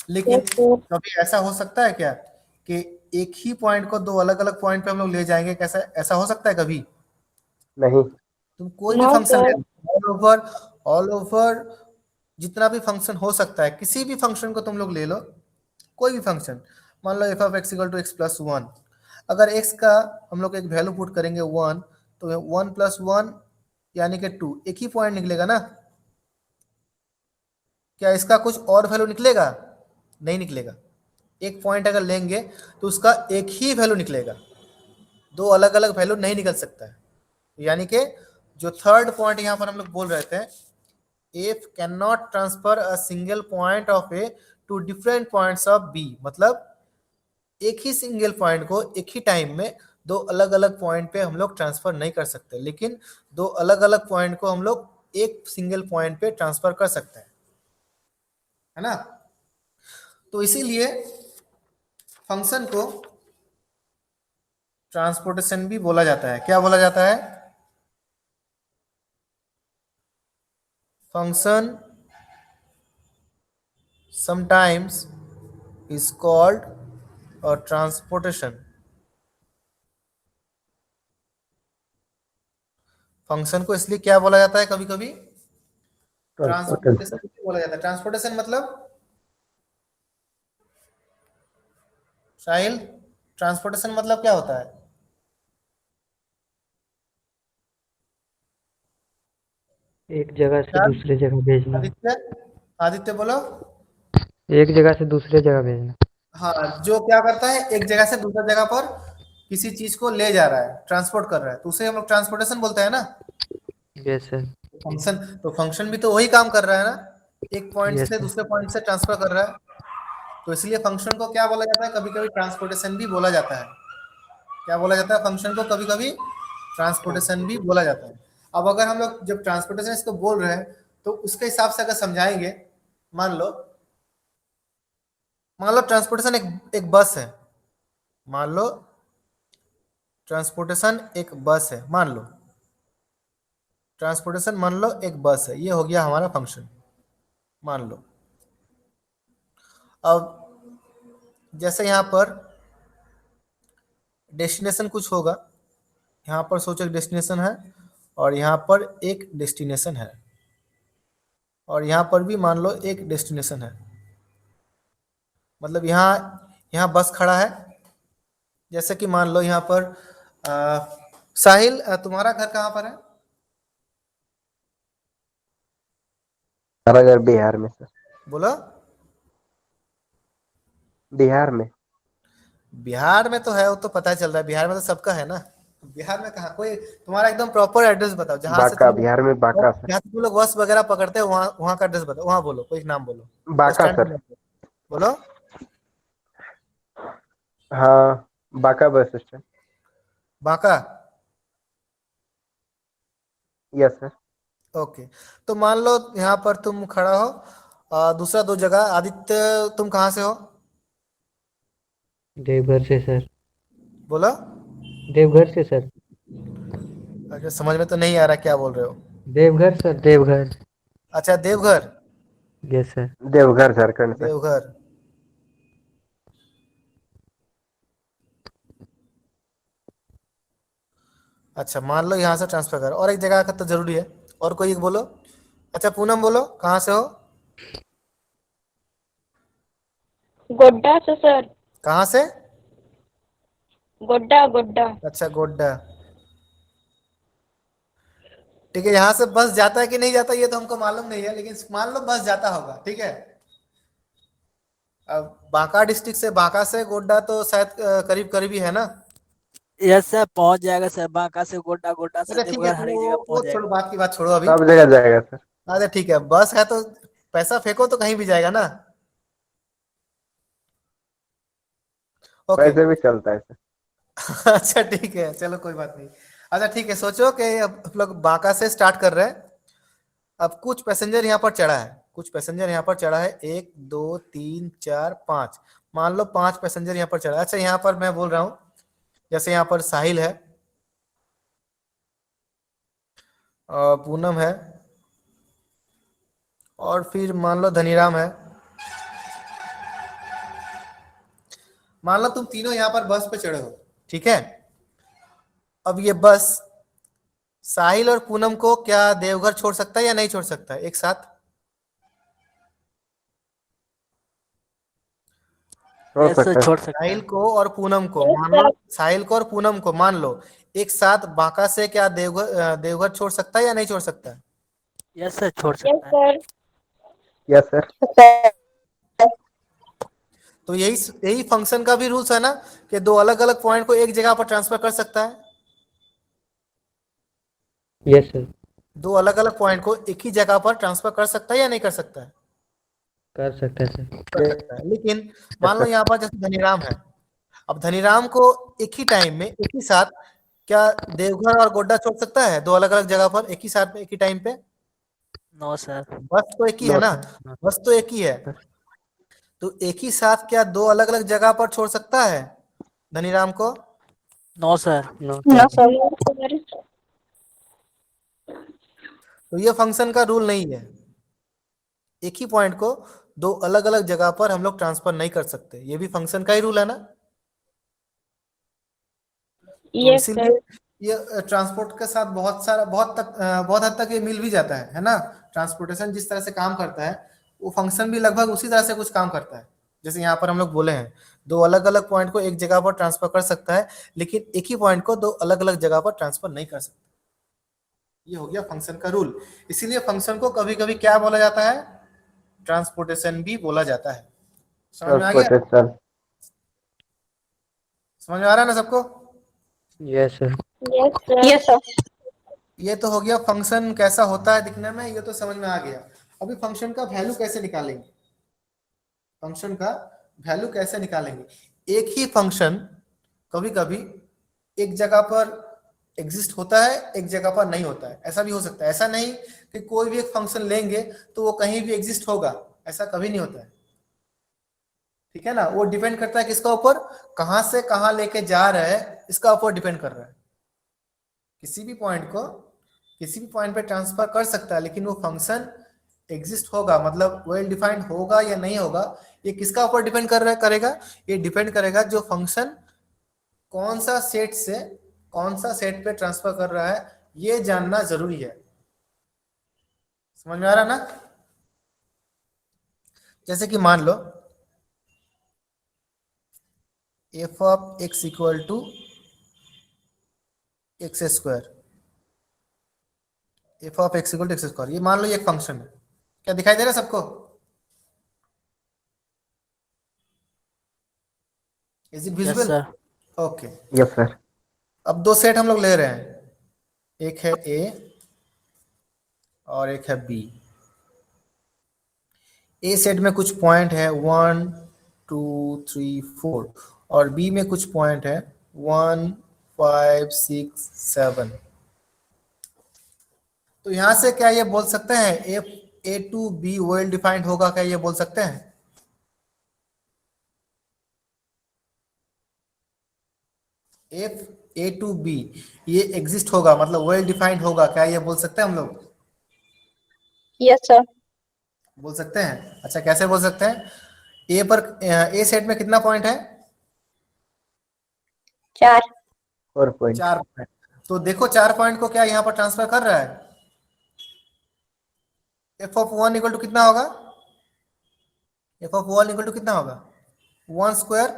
Speaker 1: लेकिन
Speaker 4: Yes, sir.
Speaker 1: कभी ऐसा हो सकता है क्या कि एक ही पॉइंट को दो अलग अलग पॉइंट पे हम लोग ले जाएंगे, कैसा ऐसा हो सकता है कभी?
Speaker 2: नहीं।
Speaker 1: तुम कोई भी
Speaker 4: No,
Speaker 1: फंक्शन
Speaker 4: sir.
Speaker 1: ले, ऑल ओवर जितना भी फंक्शन हो सकता है, किसी भी फंक्शन को तुम लोग ले लो, कोई भी फंक्शन, मान लो F of x equal to x plus 1, अगर एक्स का हम लोग एक वैल्यू पुट करेंगे 1, तो 1 + 1 यानी कि 2, एक ही पॉइंट निकलेगा ना। क्या इसका कुछ और वैल्यू निकलेगा? नहीं निकलेगा। एक पॉइंट अगर लेंगे तो उसका एक ही वैल्यू निकलेगा, दो अलग अलग वैल्यू नहीं निकल सकता है। यानी कि जो थर्ड पॉइंट यहाँ पर हम लोग बोल रहे थे, f can not transfer a single point of A to different points of b, मतलब एक ही सिंगल पॉइंट को एक ही टाइम में दो अलग अलग पॉइंट पे हम लोग ट्रांसफर नहीं कर सकते, लेकिन दो अलग अलग पॉइंट को हम लोग एक सिंगल पॉइंट पे ट्रांसफर कर सकते हैं, है ना। तो इसीलिए फंक्शन को ट्रांसपोर्टेशन भी बोला जाता है। क्या बोला जाता है? Function sometimes is called a transportation। Function को इसलिए क्या बोला जाता है कभी कभी?
Speaker 2: ट्रांसपोर्टेशन।
Speaker 1: ट्रांसपोर्टेशन बोला जाता है। ट्रांसपोर्टेशन मतलब साहिल, ट्रांसपोर्टेशन मतलब क्या होता है?
Speaker 5: एक जगह से
Speaker 1: क्या?
Speaker 5: दूसरे जगह भेजना।
Speaker 1: आदित्य, आदित्य बोलो।
Speaker 5: एक जगह से दूसरे जगह भेजना।
Speaker 1: हाँ, जो क्या करता है, एक जगह से दूसरी जगह पर किसी चीज को ले जा रहा है, ट्रांसपोर्ट कर रहा है, तो उसे हम लोग ट्रांसपोर्टेशन बोलते हैं ना।
Speaker 5: Yes sir.
Speaker 1: फंक्शन, तो फंक्शन भी तो वही काम कर रहा है ना, एक पॉइंट
Speaker 5: यस
Speaker 1: से
Speaker 5: सर।
Speaker 1: दूसरे पॉइंट से ट्रांसफर कर रहा है। तो इसलिए फंक्शन को क्या बोला जाता है, कभी कभी ट्रांसपोर्टेशन भी बोला जाता है। क्या बोला जाता है? फंक्शन को कभी कभी ट्रांसपोर्टेशन भी बोला जाता है। अब अगर हम लोग जब ट्रांसपोर्टेशन इसको बोल रहे हैं तो उसके हिसाब से अगर समझाएंगे, मान लो, मान लो ट्रांसपोर्टेशन एक बस है, मान लो ट्रांसपोर्टेशन एक बस है, मान लो ट्रांसपोर्टेशन, मान लो एक बस है, ये हो गया हमारा फंक्शन, मान लो। अब जैसे यहाँ पर डेस्टिनेशन कुछ होगा, यहाँ पर सोचो डेस्टिनेशन है, और यहाँ पर एक डेस्टिनेशन है, और यहाँ पर भी मान लो एक डेस्टिनेशन है। मतलब यहाँ यहाँ बस खड़ा है, जैसे कि मान लो यहाँ पर साहिल, तुम्हारा घर कहाँ पर है?
Speaker 2: हमारा घर बिहार में सर।
Speaker 1: बोलो।
Speaker 2: बिहार में।
Speaker 1: बिहार में तो है, वो तो पता चल रहा है, बिहार में तो सबका है ना। बिहार में कहाँ कोई, तुम्हारा एकदम प्रॉपर एड्रेस बताओ, जहाँ से
Speaker 2: बांका,
Speaker 1: तुम लोग,
Speaker 2: बिहार में बांका सर।
Speaker 1: जहाँ से तुम लोग बस वगैरह पकड़ते हैं, वहाँ वहाँ का एड्रेस बताओ, वहाँ बोलो, कोई नाम बोलो,
Speaker 2: बांका
Speaker 1: स्टैंड का
Speaker 2: सर।
Speaker 1: नाम बोलो।
Speaker 2: हाँ, Banka bus stand.
Speaker 1: Banka.
Speaker 2: Yes sir.
Speaker 1: Okay, तो मान लो यहाँ पर तुम खड़ा हो, दूसरा दो जगह, आदित्य तुम कहाँ से हो?
Speaker 5: देवघर से सर।
Speaker 1: बोलो।
Speaker 5: देवघर से सर।
Speaker 1: अच्छा, समझ में तो नहीं आ रहा क्या बोल रहे हो।
Speaker 5: देवघर सर, देवघर।
Speaker 1: अच्छा, Deoghar.
Speaker 5: Yes sir.
Speaker 2: Deoghar Jharkhand sir.
Speaker 1: Deoghar. अच्छा, मान लो यहाँ से ट्रांसफर कर, और एक जगह का तो जरूरी है, और कोई एक बोलो। अच्छा, पूनम बोलो, कहाँ से हो?
Speaker 4: गोड्डा से सर।
Speaker 1: कहाँ से?
Speaker 4: गोड्डा गोड्डा।
Speaker 1: अच्छा, गोड्डा। ठीक है, यहाँ से बस जाता है कि नहीं जाता ये तो हमको मालूम नहीं है, लेकिन मान लो बस जाता होगा, ठीक है। अब बांका डिस्ट्रिक्ट से, बांका से गोड्डा तो शायद करीब करीब ही है ना।
Speaker 3: यस सर, पहुंच जाएगा सर, बांका से गोड्डा, गोड्डा से
Speaker 1: अच्छा ठीक है,
Speaker 3: देवघर, हर
Speaker 1: चलो
Speaker 3: एक जगह
Speaker 1: वो
Speaker 3: पहुंच
Speaker 1: छोड़ो,
Speaker 3: जाएगा।
Speaker 1: बात की बात छोड़ो अभी।
Speaker 2: सब जगह जाएगा सर।
Speaker 1: अच्छा ठीक है, बस है तो पैसा फेंको तो कहीं भी जाएगा ना। ओके।
Speaker 2: वैसे भी चलता है सर।
Speaker 1: अच्छा ठीक है, चलो कोई बात नहीं। अच्छा ठीक है, सोचो कि अब हम लोग बांका से स्टार्ट कर रहे हैं। अब कुछ पैसेंजर यहाँ पर चढ़ा है, कुछ पैसेंजर यहाँ पर चढ़ा है, 1 2 3 4 5। मान लो 5 पैसेंजर यहाँ पर चढ़ा है। अच्छा यहाँ पर मैं बोल रहा हूँ, जैसे यहाँ पर साहिल है, पूनम है, और फिर मान लो धनीराम है। मान लो तुम तीनों यहाँ पर बस पे चढ़े हो, ठीक है। अब ये बस साहिल और पूनम को क्या देवघर छोड़ सकता है या नहीं छोड़ सकता है एक साथ?
Speaker 2: हो
Speaker 3: यस सर,
Speaker 2: सकता है।
Speaker 3: छोड़ सकता
Speaker 1: साहिल
Speaker 3: है।
Speaker 1: को और पूनम को
Speaker 4: यस
Speaker 1: मान लो,
Speaker 4: सर।
Speaker 1: साहिल को और पूनम को मान लो एक साथ बांका से क्या देवघर देवघर छोड़ सकता है या नहीं छोड़ सकता है?
Speaker 3: यस सर, छोड़
Speaker 4: यस
Speaker 3: सकता है।
Speaker 4: सर।
Speaker 2: Yes sir.
Speaker 1: तो यही यही फंक्शन का भी रूल्स है ना, कि दो अलग अलग पॉइंट को एक जगह पर ट्रांसफर कर सकता है।
Speaker 5: Yes sir.
Speaker 1: दो अलग अलग पॉइंट को एक ही जगह पर ट्रांसफर कर सकता है या नहीं कर सकता है?
Speaker 5: कर सकता है सर।
Speaker 1: कर सकता है। लेकिन मान लो
Speaker 2: सर।
Speaker 1: यहाँ पर जैसे धनीराम है, अब धनीराम को एक ही टाइम में एक ही साथ क्या देवघर और गोड्डा छोड़ सकता है दो अलग अलग जगह पर एक ही साथ में एक ही टाइम पे?
Speaker 3: No sir.
Speaker 1: बस तो एक ही है
Speaker 2: नो
Speaker 1: ना,
Speaker 2: सर।
Speaker 1: बस तो एक ही है। तो एक ही साथ क्या दो अलग अलग जगह पर छोड़ सकता है धनीराम को?
Speaker 3: No sir.
Speaker 5: No
Speaker 4: no
Speaker 5: sir.
Speaker 4: Sir.
Speaker 1: तो ये फंक्शन का रूल नहीं है, एक ही पॉइंट को दो अलग अलग जगह पर हम लोग ट्रांसफर नहीं कर सकते, ये भी फंक्शन का ही रूल है ना। तो
Speaker 4: यस
Speaker 1: इसीलिए
Speaker 4: सर।
Speaker 1: ये ट्रांसपोर्ट के साथ बहुत सारा बहुत हद तक ये मिल भी जाता है ना। ट्रांसपोर्टेशन जिस तरह से काम करता है वो फंक्शन भी लगभग उसी तरह से कुछ काम करता है। जैसे यहाँ पर हम लोग बोले हैं दो अलग अलग पॉइंट को एक जगह पर ट्रांसफर कर सकता है, लेकिन एक ही पॉइंट को दो अलग अलग जगह पर ट्रांसफर नहीं कर सकता। ये हो गया फंक्शन का रूल। इसीलिए फंक्शन को कभी कभी क्या बोला जाता है? ट्रांसपोर्टेशन भी बोला जाता है। समझ में आ गया?
Speaker 2: ट्रांसपोर्टेशन।
Speaker 1: समझ में आ रहा है ना सबको?
Speaker 5: Yes sir.
Speaker 4: Yes sir. Yes sir.
Speaker 1: ये तो हो गया फंक्शन कैसा होता है दिखने में, ये तो समझ में आ गया। अभी फंक्शन का वैल्यू कैसे निकालेंगे? फंक्शन का वैल्यू कैसे निकालेंगे? एक ही फंक्शन कभी कभी एक जगह पर एग्जिस्ट होता है, एक जगह पर नहीं होता है, ऐसा भी हो सकता है। ऐसा नहीं कि कोई भी एक फंक्शन लेंगे तो वो कहीं भी एग्जिस्ट होगा, ऐसा कभी नहीं होता है। ठीक है ना, वो डिपेंड करता है किसका ऊपर, कहां से कहां लेके जा रहा है इसका ऊपर डिपेंड कर रहा है। किसी भी पॉइंट को किसी भी पॉइंट पे ट्रांसफर कर सकता है, लेकिन वो फंक्शन एग्जिस्ट होगा, मतलब वेल डिफाइंड होगा या नहीं होगा, ये किसका ऊपर डिपेंड करेगा? ये डिपेंड करेगा जो फंक्शन कौन सा सेट से कौन सा सेट पे ट्रांसफर कर रहा है, ये जानना जरूरी है। समझ में आ रहा ना? जैसे कि मान लो F of x equal to x square, F of x equal to x square, ये मान लो ये एक फंक्शन है। क्या दिखाई दे रहा है सबको? Is it
Speaker 3: yes
Speaker 1: visible?
Speaker 3: Sir.
Speaker 1: Okay.
Speaker 2: Yes sir.
Speaker 1: अब दो सेट हम लोग ले रहे हैं, एक है ए और एक है बी। ए सेट में कुछ पॉइंट है 1 2 3 4, और बी में कुछ पॉइंट है 1 5 6 7। तो यहां से क्या ये बोल सकते हैं f A to b well defined होगा, क्या ये बोल सकते हैं? एफ ए टू बी ये एग्जिस्ट होगा, मतलब वेल डिफाइंड होगा, क्या ये बोल सकते हैं हम लोग?
Speaker 4: Yes sir.
Speaker 1: बोल सकते हैं। अच्छा कैसे बोल सकते हैं? ए पर ए सेट में कितना पॉइंट है?
Speaker 4: 4।
Speaker 2: 4 पॉइंट।
Speaker 1: 4 पॉइंट। तो देखो 4 पॉइंट को क्या यहाँ पर ट्रांसफर कर रहा है? F of one equal to कितना होगा? F of one equal to कितना होगा? 1 स्क्वायर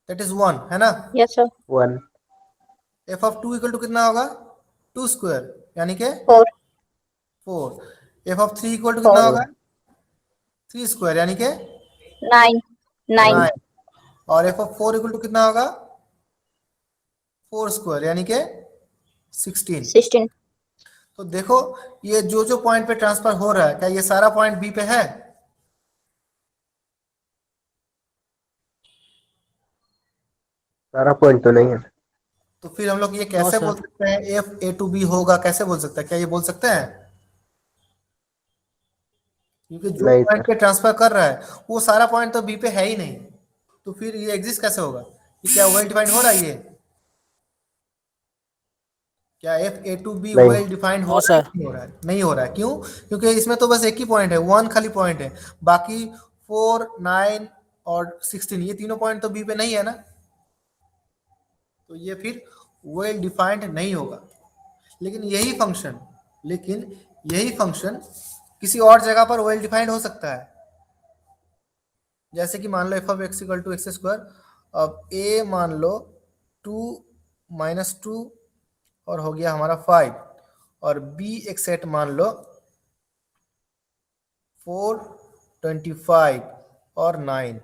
Speaker 1: दैट इज 1 है ना।
Speaker 4: Yes, sir.
Speaker 2: 1.
Speaker 1: F of 2 equal to कितना होगा 2 स्क्वायर यानी कि
Speaker 4: 4.
Speaker 1: 4। एफ ऑफ 3 इक्वल टू कितना
Speaker 4: 4.
Speaker 1: होगा 3 स्क्वायर यानी कि
Speaker 4: 9. 9.
Speaker 1: 9। और एफ ऑफ 4 इक्वल टू कितना होगा 4 स्क्वायर यानी कि 16।
Speaker 4: 16.
Speaker 1: तो देखो ये जो जो पॉइंट पे ट्रांसफर हो रहा है क्या ये सारा पॉइंट बी पे है।
Speaker 2: सारा पॉइंट तो नहीं है।
Speaker 1: तो फिर हम लोग ये
Speaker 3: नो
Speaker 1: कैसे बोल
Speaker 3: सर।
Speaker 1: सकते हैं एफ ए टू बी होगा कैसे बोल सकते हैं क्या ये बोल सकते हैं। क्योंकि जो
Speaker 2: नहीं
Speaker 1: पॉइंट
Speaker 2: सर।
Speaker 1: पे ट्रांसफर कर रहा है वो सारा पॉइंट तो बी पे है ही नहीं। तो फिर ये एग्जिस्ट कैसे होगा कि क्या वेल डिफाइंड हो रहा है ये क्या एफ ए टू बी
Speaker 2: नहीं।
Speaker 1: वेल डिफाइंड हो
Speaker 3: नो
Speaker 1: रहा है
Speaker 3: सर।
Speaker 1: कि नहीं हो रहा है नहीं हो रहा है क्यों क्योंकि इसमें तो बस एक ही पॉइंट है 1 खाली पॉइंट है बाकी 4 9 और 16 ये तीनों पॉइंट तो बी पे नहीं है ना। तो ये फिर वेल डिफाइंड नहीं होगा। लेकिन यही फंक्शन किसी और जगह पर वेल डिफाइंड हो सकता है। जैसे कि मान लो F of x equal to x square अब ए मान लो 2 -2 और हो गया हमारा 5 और बी एक सेट मान लो 4 25 और 9।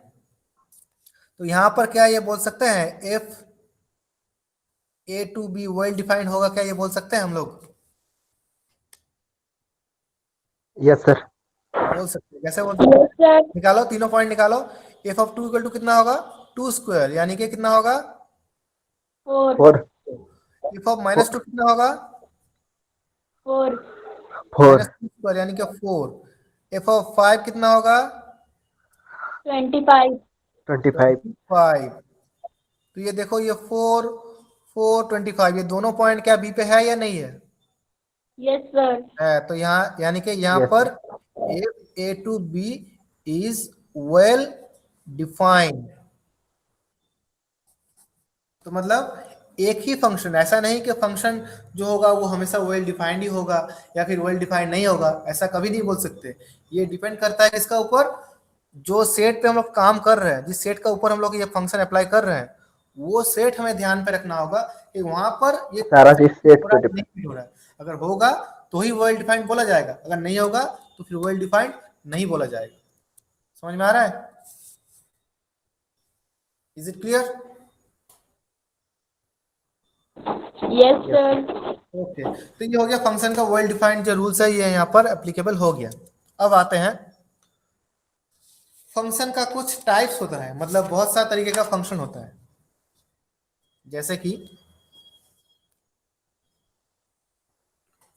Speaker 1: तो यहां पर क्या ये बोल सकते हैं f A to b well defined होगा क्या ये बोल सकते हैं हम लोग
Speaker 2: यस सर।
Speaker 1: बोल सकते हैं कैसे बोल सकते
Speaker 4: Yes,
Speaker 1: हैं।
Speaker 4: sir.
Speaker 1: निकालो तीनों पॉइंट निकालो। एफ ऑफ 2 इक्वल टू कितना होगा 2 स्क्वायर यानी कि कितना होगा
Speaker 4: 4.
Speaker 2: 4.
Speaker 1: एफ ऑफ -2 कितना होगा
Speaker 4: 4.
Speaker 2: 4.
Speaker 1: -2 स्क्वायर यानी कि 4। एफ ऑफ 5 कितना होगा
Speaker 4: 25.
Speaker 2: 25.
Speaker 1: 25। तो ये देखो ये 4 4 25 ये दोनों पॉइंट क्या बी पे है या नहीं है
Speaker 4: Yes, sir.
Speaker 1: है। तो यहाँ यानी कि यहाँ
Speaker 2: Yes,
Speaker 1: पर f A to b is well defined. तो मतलब एक ही फंक्शन ऐसा नहीं कि फंक्शन जो होगा वो हमेशा वेल डिफाइंड ही होगा या फिर वेल डिफाइंड नहीं होगा ऐसा कभी नहीं बोल सकते। ये डिपेंड करता है इसका ऊपर जो सेट पे हम लोग काम कर रहे हैं जिस सेट का ऊपर हम लोग ये फंक्शन अप्लाई कर रहे हैं वो सेट हमें ध्यान पे रखना होगा कि वहां पर ये
Speaker 2: सारा चीज सेट
Speaker 1: हो
Speaker 2: पे
Speaker 1: रहा है
Speaker 2: डिपेंड।
Speaker 1: नहीं हो रहा है। अगर होगा तो ही वेल डिफाइंड बोला जाएगा अगर नहीं होगा तो फिर वेल डिफाइंड नहीं बोला जाएगा। समझ में आ रहा है is it clear.
Speaker 4: Yes, sir.
Speaker 1: Okay तो ये हो गया फंक्शन का वेल डिफाइंड जो रूल्स है ये यहाँ पर एप्लीकेबल हो गया। अब आते हैं फंक्शन का कुछ टाइप्स होता है मतलब बहुत सारे तरीके का फंक्शन होता है जैसे कि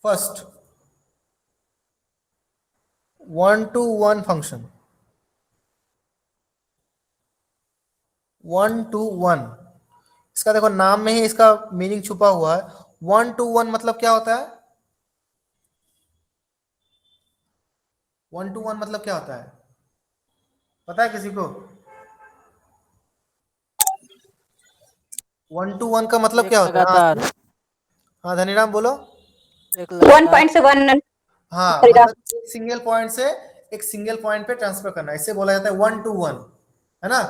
Speaker 1: फर्स्ट 1-to-1 फंक्शन 1-to-1 इसका देखो नाम में ही इसका मीनिंग छुपा हुआ है। 1-to-1 मतलब क्या होता है 1-to-1 मतलब क्या होता है पता है किसी को 1-to-1 का मतलब
Speaker 3: एक
Speaker 1: क्या होता है।
Speaker 3: लगातार।
Speaker 1: हाँ धनीराम बोलो।
Speaker 3: एक
Speaker 4: 1
Speaker 3: लगातार।
Speaker 4: point से 1.
Speaker 1: हाँ
Speaker 4: खरीदा।
Speaker 1: मतलब एक सिंगल पॉइंट से एक सिंगल पॉइंट पे ट्रांसफर करना इसे बोला जाता है 1-to-1 है ना।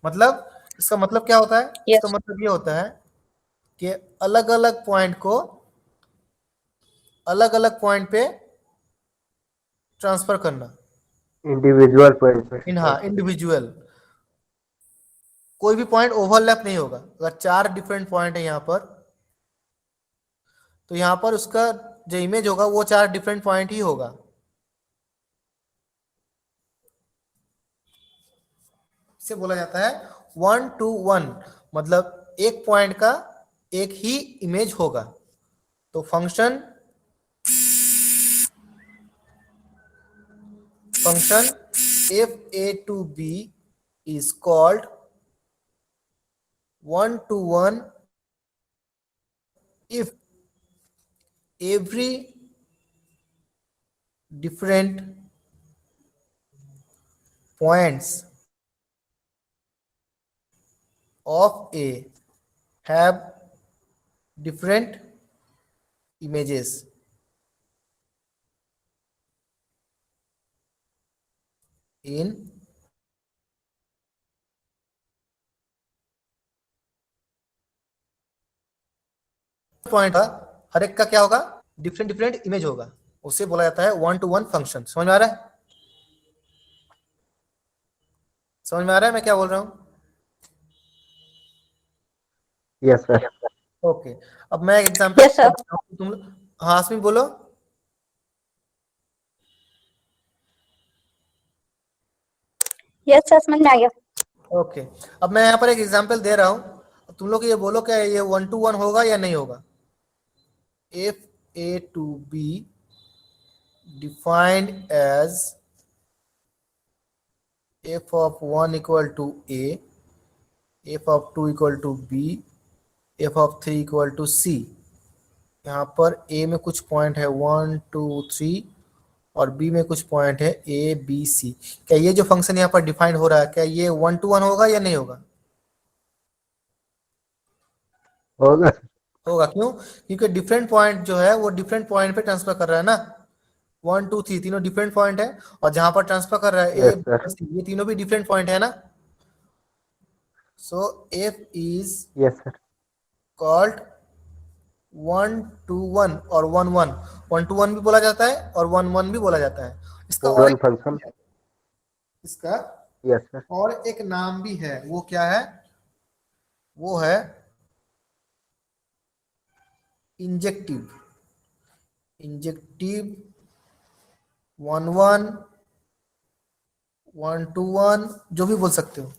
Speaker 1: मतलब इसका मतलब क्या होता है इसका
Speaker 4: Yes.
Speaker 1: मतलब ये होता है कि अलग अलग पॉइंट को अलग अलग पॉइंट पे ट्रांसफर करना
Speaker 2: इंडिविजुअल पॉइंट पे।
Speaker 1: इन हाँ इंडिविजुअल कोई भी पॉइंट ओवरलैप नहीं होगा। अगर 4 डिफरेंट पॉइंट है यहाँ पर तो यहाँ पर उसका जो इमेज होगा वो 4 डिफरेंट पॉइंट ही होगा। इसे बोला जाता है 1-to-1 मतलब एक पॉइंट का एक ही इमेज होगा। तो function f A to b is called 1-to-1 if every different points of A have different images in point हर एक का क्या होगा, डिफरेंट डिफरेंट इमेज होगा, उसे बोला जाता है वन टू वन फंक्शन। समझ में आ रहा है? समझ में आ रहा है मैं क्या बोल रहा हूँ?
Speaker 2: Yes sir.
Speaker 1: ओके, अब मैं एक एग्जांपल
Speaker 4: Yes, sir.
Speaker 1: तुम, हाँ आसमी बोलो।
Speaker 4: यस सर, समझ में आ गया।
Speaker 1: ओके, अब मैं यहाँ पर एक एग्जांपल दे रहा हूँ, तुम लोग ये बोलो क्या ये वन टू वन होगा या नहीं होगा। if a to b defined as f of 1 equal to a, f of 2 equal to b, f of 3 equal to c। यहाँ पर a में कुछ पॉइंट है 1 2 3 और b में कुछ पॉइंट है a b c। क्या ये जो फंक्शन यहाँ पर डिफाइंड हो रहा है क्या ये वन टू वन होगा या नहीं होगा?
Speaker 2: होगा सर।
Speaker 1: होगा, क्यों? क्योंकि डिफरेंट पॉइंट जो है वो डिफरेंट पॉइंट पे ट्रांसफर कर रहा है ना, 1 2 3 तीनों डिफरेंट पॉइंट है, और जहां पर ट्रांसफर कर रहा है ए
Speaker 2: यस सर।
Speaker 1: ये तीनों भी डिफरेंट पॉइंट है ना। So F is
Speaker 2: yes sir.
Speaker 1: Called 1 2 1 और 1 1। 1 2 1 भी बोला जाता है और 1 1 भी बोला जाता है। इसका और
Speaker 2: वन फंक्शन।
Speaker 1: इसका
Speaker 2: यस सर।
Speaker 1: और एक नाम भी है, वो क्या है? वो है इंजेक्टिव। इंजेक्टिव 1 1 1 2 1 जो भी बोल सकते हो।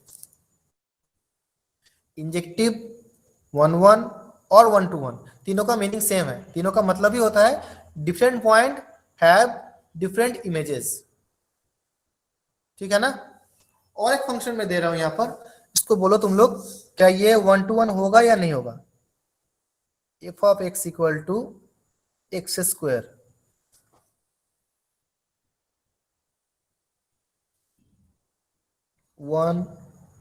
Speaker 1: इंजेक्टिव 1 1 और 1 2 1 तीनों का मीनिंग सेम है, तीनों का मतलब ही होता है different point have different images. ठीक है ना? और एक फंक्शन में दे रहा हूं यहां पर, इसको बोलो तुम लोग क्या ये 1 2 1 होगा या नहीं होगा। F of x equal to x square, one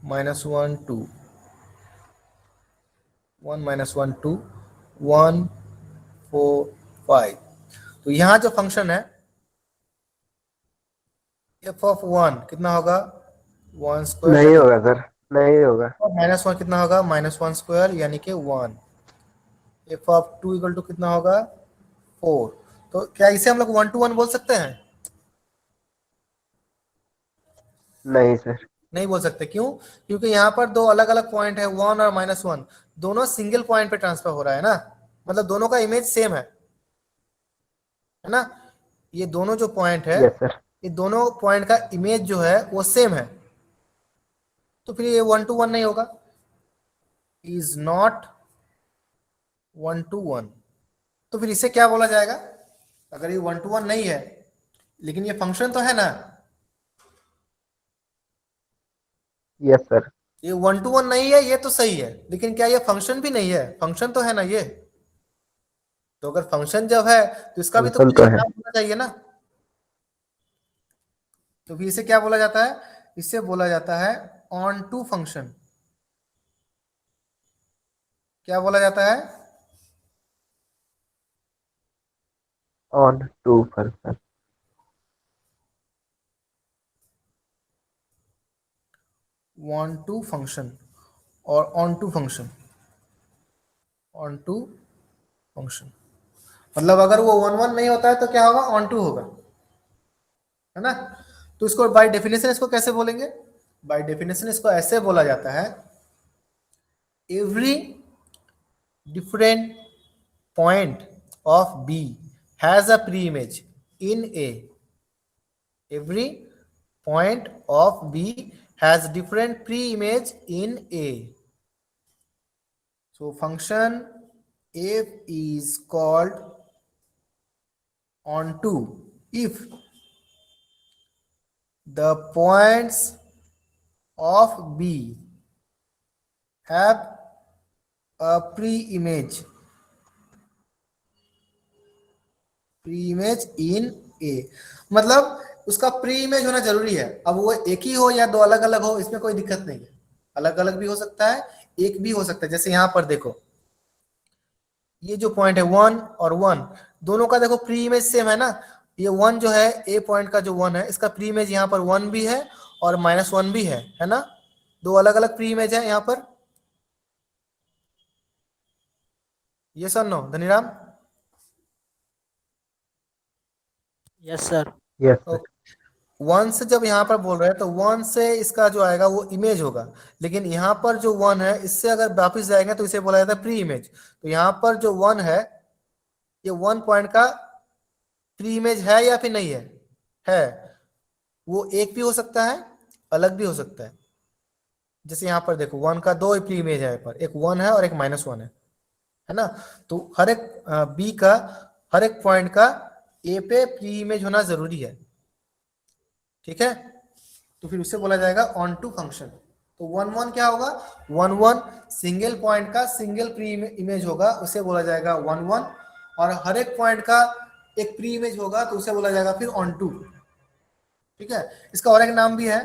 Speaker 1: minus one two, 1 minus 1 2 1 4 5। तो यहां जो फंक्शन है एफ ऑफ 1 कितना होगा 1 स्क्वायर,
Speaker 2: नहीं होगा सर, नहीं होगा।
Speaker 1: और माइनस 1 कितना होगा -1 स्क्वायर यानी कि 1। एफ ऑफ 2 इक्वल टू कितना होगा 4। तो क्या इसे हम लोग 1 टू 1 बोल सकते हैं?
Speaker 2: नहीं सर।
Speaker 1: नहीं बोल सकते, क्यों? क्योंकि यहाँ पर दो अलग अलग पॉइंट है 1 और -1, दोनों सिंगल पॉइंट पे ट्रांसफर हो रहा है ना, मतलब दोनों का इमेज सेम है ना। ये दोनों जो पॉइंट है
Speaker 2: यस सर।
Speaker 1: ये दोनों पॉइंट का इमेज जो है वो सेम है, तो फिर ये 1 टू 1 नहीं होगा, इज नॉट 1 टू 1। तो फिर इसे क्या बोला जाएगा? अगर ये 1 टू 1 नहीं है लेकिन ये फंक्शन तो है ना,
Speaker 2: यस सर।
Speaker 1: ये 1 टू 1 नहीं है ये तो सही है, लेकिन क्या ये फंक्शन भी नहीं है? फंक्शन तो है ना ये। तो अगर फंक्शन जब है तो इसका भी तो
Speaker 2: फंक्शन
Speaker 1: कुछ
Speaker 2: तो
Speaker 1: एक
Speaker 2: है।
Speaker 1: नाम होना चाहिए ना। तो फिर इसे क्या बोला जाता है? इसे बोला जाता है ऑन टू फंक्शन। क्या बोला जाता है?
Speaker 2: Onto function.
Speaker 1: One to function और onto function. Onto function मतलब अगर वो 1 1 नहीं होता है तो क्या होगा ऑन टू होगा, है ना। तो इसको बाय डेफिनेशन इसको कैसे बोलेंगे? बाय डेफिनेशन इसको ऐसे बोला जाता है every different point of B has a pre-image in A. Every point of B has different pre-image in A. So function f is called onto if the points of B have a pre-image इन ए। मतलब उसका pre image होना जरूरी है। अब वो एक ही हो या दो अलग अलग हो इसमें कोई दिक्कत नहीं है, अलग अलग भी हो सकता है एक भी हो सकता है। जैसे यहां पर देखो ये जो पॉइंट है 1 और 1 दोनों का देखो प्री इमेज सेम है ना। ये 1 जो है ए पॉइंट का जो 1 है इसका प्री इमेज यहाँ पर 1 भी है और -1 भी है ना। दो अलग अलग प्री इमेज है यहाँ पर। ये sir no Dhaniram.
Speaker 3: Yes sir.
Speaker 2: Yes sir.
Speaker 1: One से जब यहाँ पर बोल रहे हैं तो वन से इसका जो आएगा वो इमेज होगा, लेकिन यहाँ पर जो वन है इससे अगर वापिस जाएंगे तो इसे बोला जाता है प्री इमेज। तो यहाँ पर जो वन है ये वन पॉइंट का प्री इमेज है या फिर नहीं है। वो एक भी हो सकता है, अलग भी हो सकता है। जैसे यहाँ पर देखो वन का दो प्री इमेज है, यहाँ पर एक वन है और एक -1 है ना। तो हर एक बी का हर एक पॉइंट का ए पे प्री इमेज होना जरूरी है, ठीक है। तो फिर उससे बोला जाएगा ऑन टू फंक्शन। तो वन वन क्या होगा, वन वन सिंगल पॉइंट का सिंगल प्री इमेज होगा, उसे बोला जाएगा वन वन। और हर एक पॉइंट का एक प्री इमेज होगा तो उसे बोला जाएगा फिर ऑन टू, ठीक है। इसका और एक नाम भी है,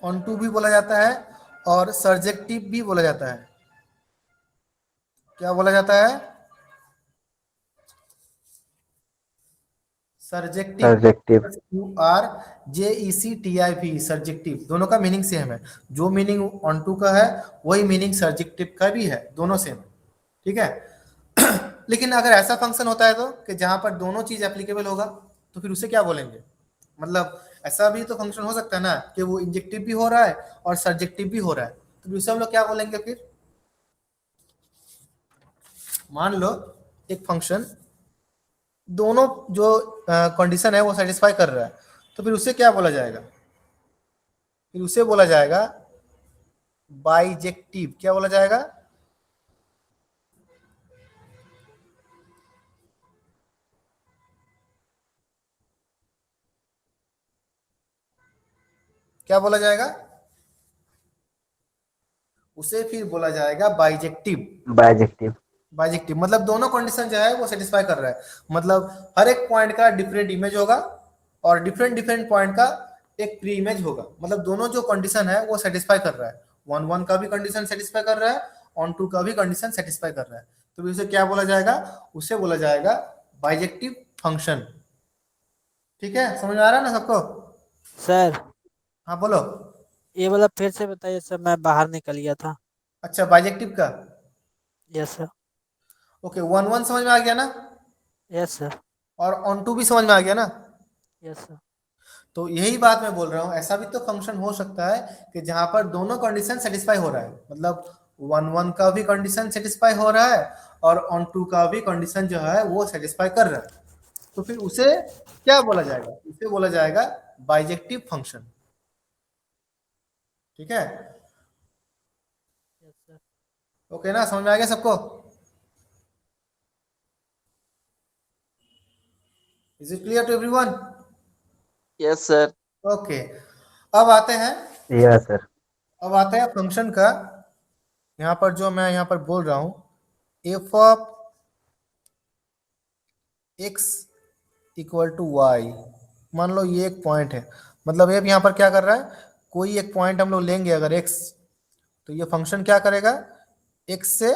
Speaker 1: ऑन टू भी बोला जाता है और सर्जेक्टिव भी बोला जाता है। क्या बोला जाता है, सर्जेक्टिव।
Speaker 2: सर्जेक्टिव।
Speaker 1: SURJECTIV सर्जेक्टिव, दोनों का मीनिंग सेम है। जो मीनिंग ऑन टू का है वही मीनिंग सर्जेक्टिव का भी है, दोनों सेम है, ठीक है। लेकिन अगर ऐसा फंक्शन होता है तो कि जहां पर दोनों चीज एप्लीकेबल होगा तो फिर उसे क्या बोलेंगे। मतलब ऐसा भी तो फंक्शन हो सकता है ना कि वो इंजेक्टिव भी हो रहा है और सर्जेक्टिव भी हो रहा है, तो फिर उसे हम लोग क्या बोलेंगे। फिर मान लो एक फंक्शन दोनों जो कंडीशन है वो सेटिस्फाई कर रहा है, तो फिर उसे क्या बोला जाएगा, फिर उसे बोला जाएगा बाइजेक्टिव। क्या बोला जाएगा, क्या बोला जाएगा, उसे फिर बोला जाएगा बाइजेक्टिव।
Speaker 2: बाइजेक्टिव।
Speaker 1: बाइजेक्टिव मतलब दोनों कंडीशन जो है वो सेटिस्फाई कर रहा है, मतलब हर एक पॉइंट का डिफरेंट इमेज होगा और डिफरेंट डिफरेंट पॉइंट का एक प्री इमेज होगा। मतलब दोनों जो कंडीशन है वो सेटिस्फाई कर रहा है, वन वन का भी कंडीशन सेटिस्फाई कर रहा है, ऑन टू का भी कंडीशन सेटिस्फाई कर रहा है। तो फिर उसे क्या बोला जाएगा, उसे बोला जाएगा बाइजेक्टिव फंक्शन, ठीक है। समझ में आ रहा है ना सबको।
Speaker 3: सर
Speaker 1: हाँ बोलो।
Speaker 3: ये वाला फिर से बताइए सर, मैं बाहर निकल गया था।
Speaker 1: अच्छा बाइजेक्टिव का,
Speaker 3: yes sir.
Speaker 1: Okay one one समझ में आ गया ना,
Speaker 3: यस सर।
Speaker 1: और ऑन टू भी समझ में आ गया ना।
Speaker 3: Yes sir.
Speaker 1: तो यही बात मैं बोल रहा हूँ, ऐसा भी तो फंक्शन हो सकता है कि जहां पर दोनों कंडीशन सेटिस्फाई हो रहा है, मतलब वन वन का भी कंडीशन सेटिस्फाई हो रहा है और ऑन टू का भी कंडीशन जो है वो सेटिस्फाई कर रहा है। तो फिर उसे क्या बोला जाएगा, उसे बोला जाएगा बाइजेक्टिव फंक्शन, ठीक है।
Speaker 3: Yes sir.
Speaker 1: ओके ना, समझ में आ गया सबको। Is it clear to everyone.
Speaker 6: Yes sir.
Speaker 1: Okay अब आते हैं,
Speaker 2: यस सर।
Speaker 1: अब आते हैं फंक्शन का। यहाँ पर जो मैं यहाँ पर बोल रहा हूँ f of x equal to y, मान लो ये एक पॉइंट है। मतलब एफ यहाँ पर क्या कर रहा है, कोई एक पॉइंट हम लोग लेंगे अगर एक्स, तो ये फंक्शन क्या करेगा, एक्स से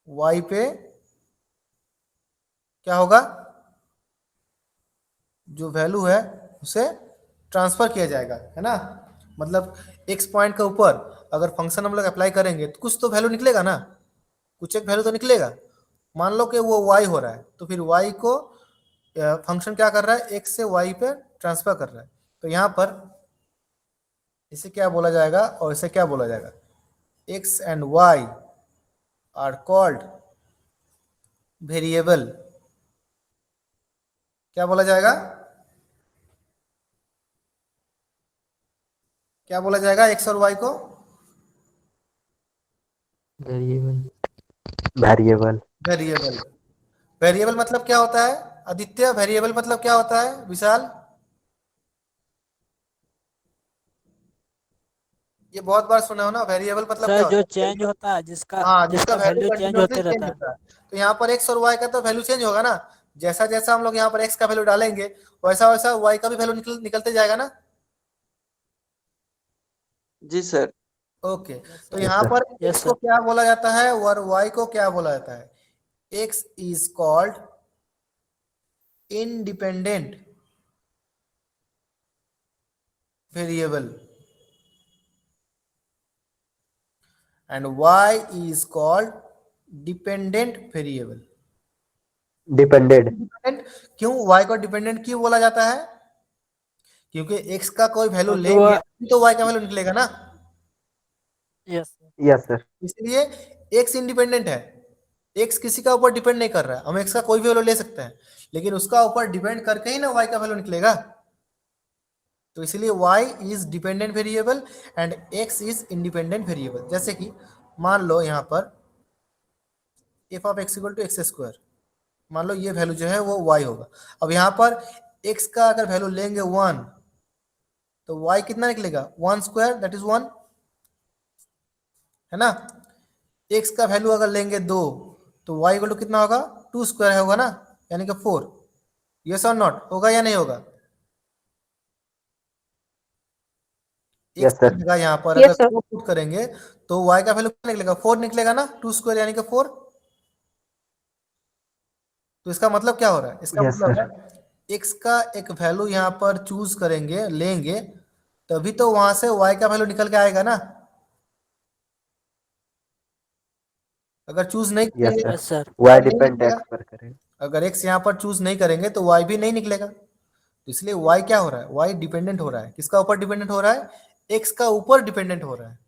Speaker 1: वाई पे क्या होगा, जो वैल्यू है उसे ट्रांसफर किया जाएगा, है ना। मतलब एक्स पॉइंट के ऊपर अगर फंक्शन हम लोग अप्लाई करेंगे तो कुछ तो वैल्यू निकलेगा ना, कुछ एक वैल्यू तो निकलेगा। मान लो कि वो y हो रहा है तो फिर y को फंक्शन क्या कर रहा है, x से y पे ट्रांसफर कर रहा है। तो यहाँ पर इसे क्या बोला जाएगा और इसे क्या बोला जाएगा, x and y are called variable. क्या बोला जाएगा, क्या बोला जाएगा x और y को,
Speaker 5: वेरिएबल।
Speaker 2: वेरिएबल।
Speaker 1: वेरिएबल। वेरिएबल मतलब क्या होता है आदित्य, वेरिएबल मतलब क्या होता है विशाल। ये बहुत बार सुना हो ना, वेरिएबल मतलब
Speaker 3: सर
Speaker 1: क्या
Speaker 3: जो
Speaker 1: होता है।
Speaker 3: चेंज होता है, जिसका
Speaker 1: हाँ जिसका
Speaker 3: जिसका
Speaker 1: वैल्यू
Speaker 3: वैल्यू चेंज
Speaker 1: कंटिन्यूसली
Speaker 3: होते
Speaker 1: चेंज
Speaker 3: रहता है।
Speaker 1: होता है। तो यहाँ पर एक्स और वाई का तो वैल्यू चेंज होगा ना, जैसा जैसा हम लोग यहाँ पर एक्स का वैल्यू डालेंगे वैसा वैसा वाई का भी वैल्यू निकलते जाएगा ना।
Speaker 6: जी सर।
Speaker 1: ओके
Speaker 3: यस
Speaker 1: तो
Speaker 3: सर।
Speaker 2: यस
Speaker 1: यहाँ
Speaker 2: सर।
Speaker 1: पर
Speaker 3: यस
Speaker 1: एक्स को
Speaker 3: सर।
Speaker 1: क्या बोला जाता है और वाई को क्या बोला जाता है, x is called independent variable and y is called dependent variable.
Speaker 2: Depended.
Speaker 1: Dependent क्यों, y को डिपेंडेंट क्यों बोला जाता है? क्योंकि x का कोई वैल्यू
Speaker 3: क्योंकि
Speaker 1: लेंगे
Speaker 3: वो
Speaker 1: तो y का वैल्यू निकलेगा ना,
Speaker 3: यस
Speaker 2: यस सर।
Speaker 1: इसलिए x इंडिपेंडेंट है। x किसी का ऊपर डिपेंड नहीं कर रहा है, हम x का कोई भी वैल्यू ले सकते हैं, लेकिन उसका ऊपर डिपेंड करके ही ना y का वैल्यू निकलेगा। तो इसलिए y is dependent variable and x is independent variable. जैसे कि मान लो यहाँ पर f of x equal to x square, मान लो ये वैल्यू जो है वो y होगा। अब यहाँ पर x का अगर वैल्यू लेंगे 1 तो y कितना निकलेगा, 1 स्क्वायर दैट इज 1, है ना। x का वैल्यू अगर लेंगे 2 तो y इक्वल टू कितना होगा, 2 स्क्वायर होगा ना, यानी कि 4। यस और नॉट, होगा या नहीं होगा?
Speaker 2: Yes,
Speaker 1: x की
Speaker 2: sir.
Speaker 1: जगह यहाँ पर
Speaker 4: Yes,
Speaker 1: अगर
Speaker 4: sir.
Speaker 1: 4 पुट करेंगे तो y का वैल्यू कितना निकलेगा, 4 निकलेगा ना, 2 स्क्वायर यानी कि 4। तो इसका मतलब क्या हो रहा है, इसका
Speaker 2: Yes,
Speaker 1: मतलब
Speaker 2: sir.
Speaker 1: है x का एक वैल्यू यहाँ पर चूज करेंगे, लेंगे, तभी तो वहां से y का वैल्यू निकल के आएगा ना। अगर चूज नहीं
Speaker 2: Yes,
Speaker 1: करेंगे
Speaker 2: sir.
Speaker 3: यस सर
Speaker 2: Y
Speaker 1: तो नहीं
Speaker 2: डिपेंड
Speaker 1: निकलेगा।
Speaker 2: एक्स पर करें।
Speaker 1: अगर x यहाँ पर चूज नहीं करेंगे तो y भी नहीं निकलेगा। तो इसलिए y क्या हो रहा है, y डिपेंडेंट हो रहा है, किसका ऊपर डिपेंडेंट हो रहा है, x का ऊपर डिपेंडेंट हो रहा है।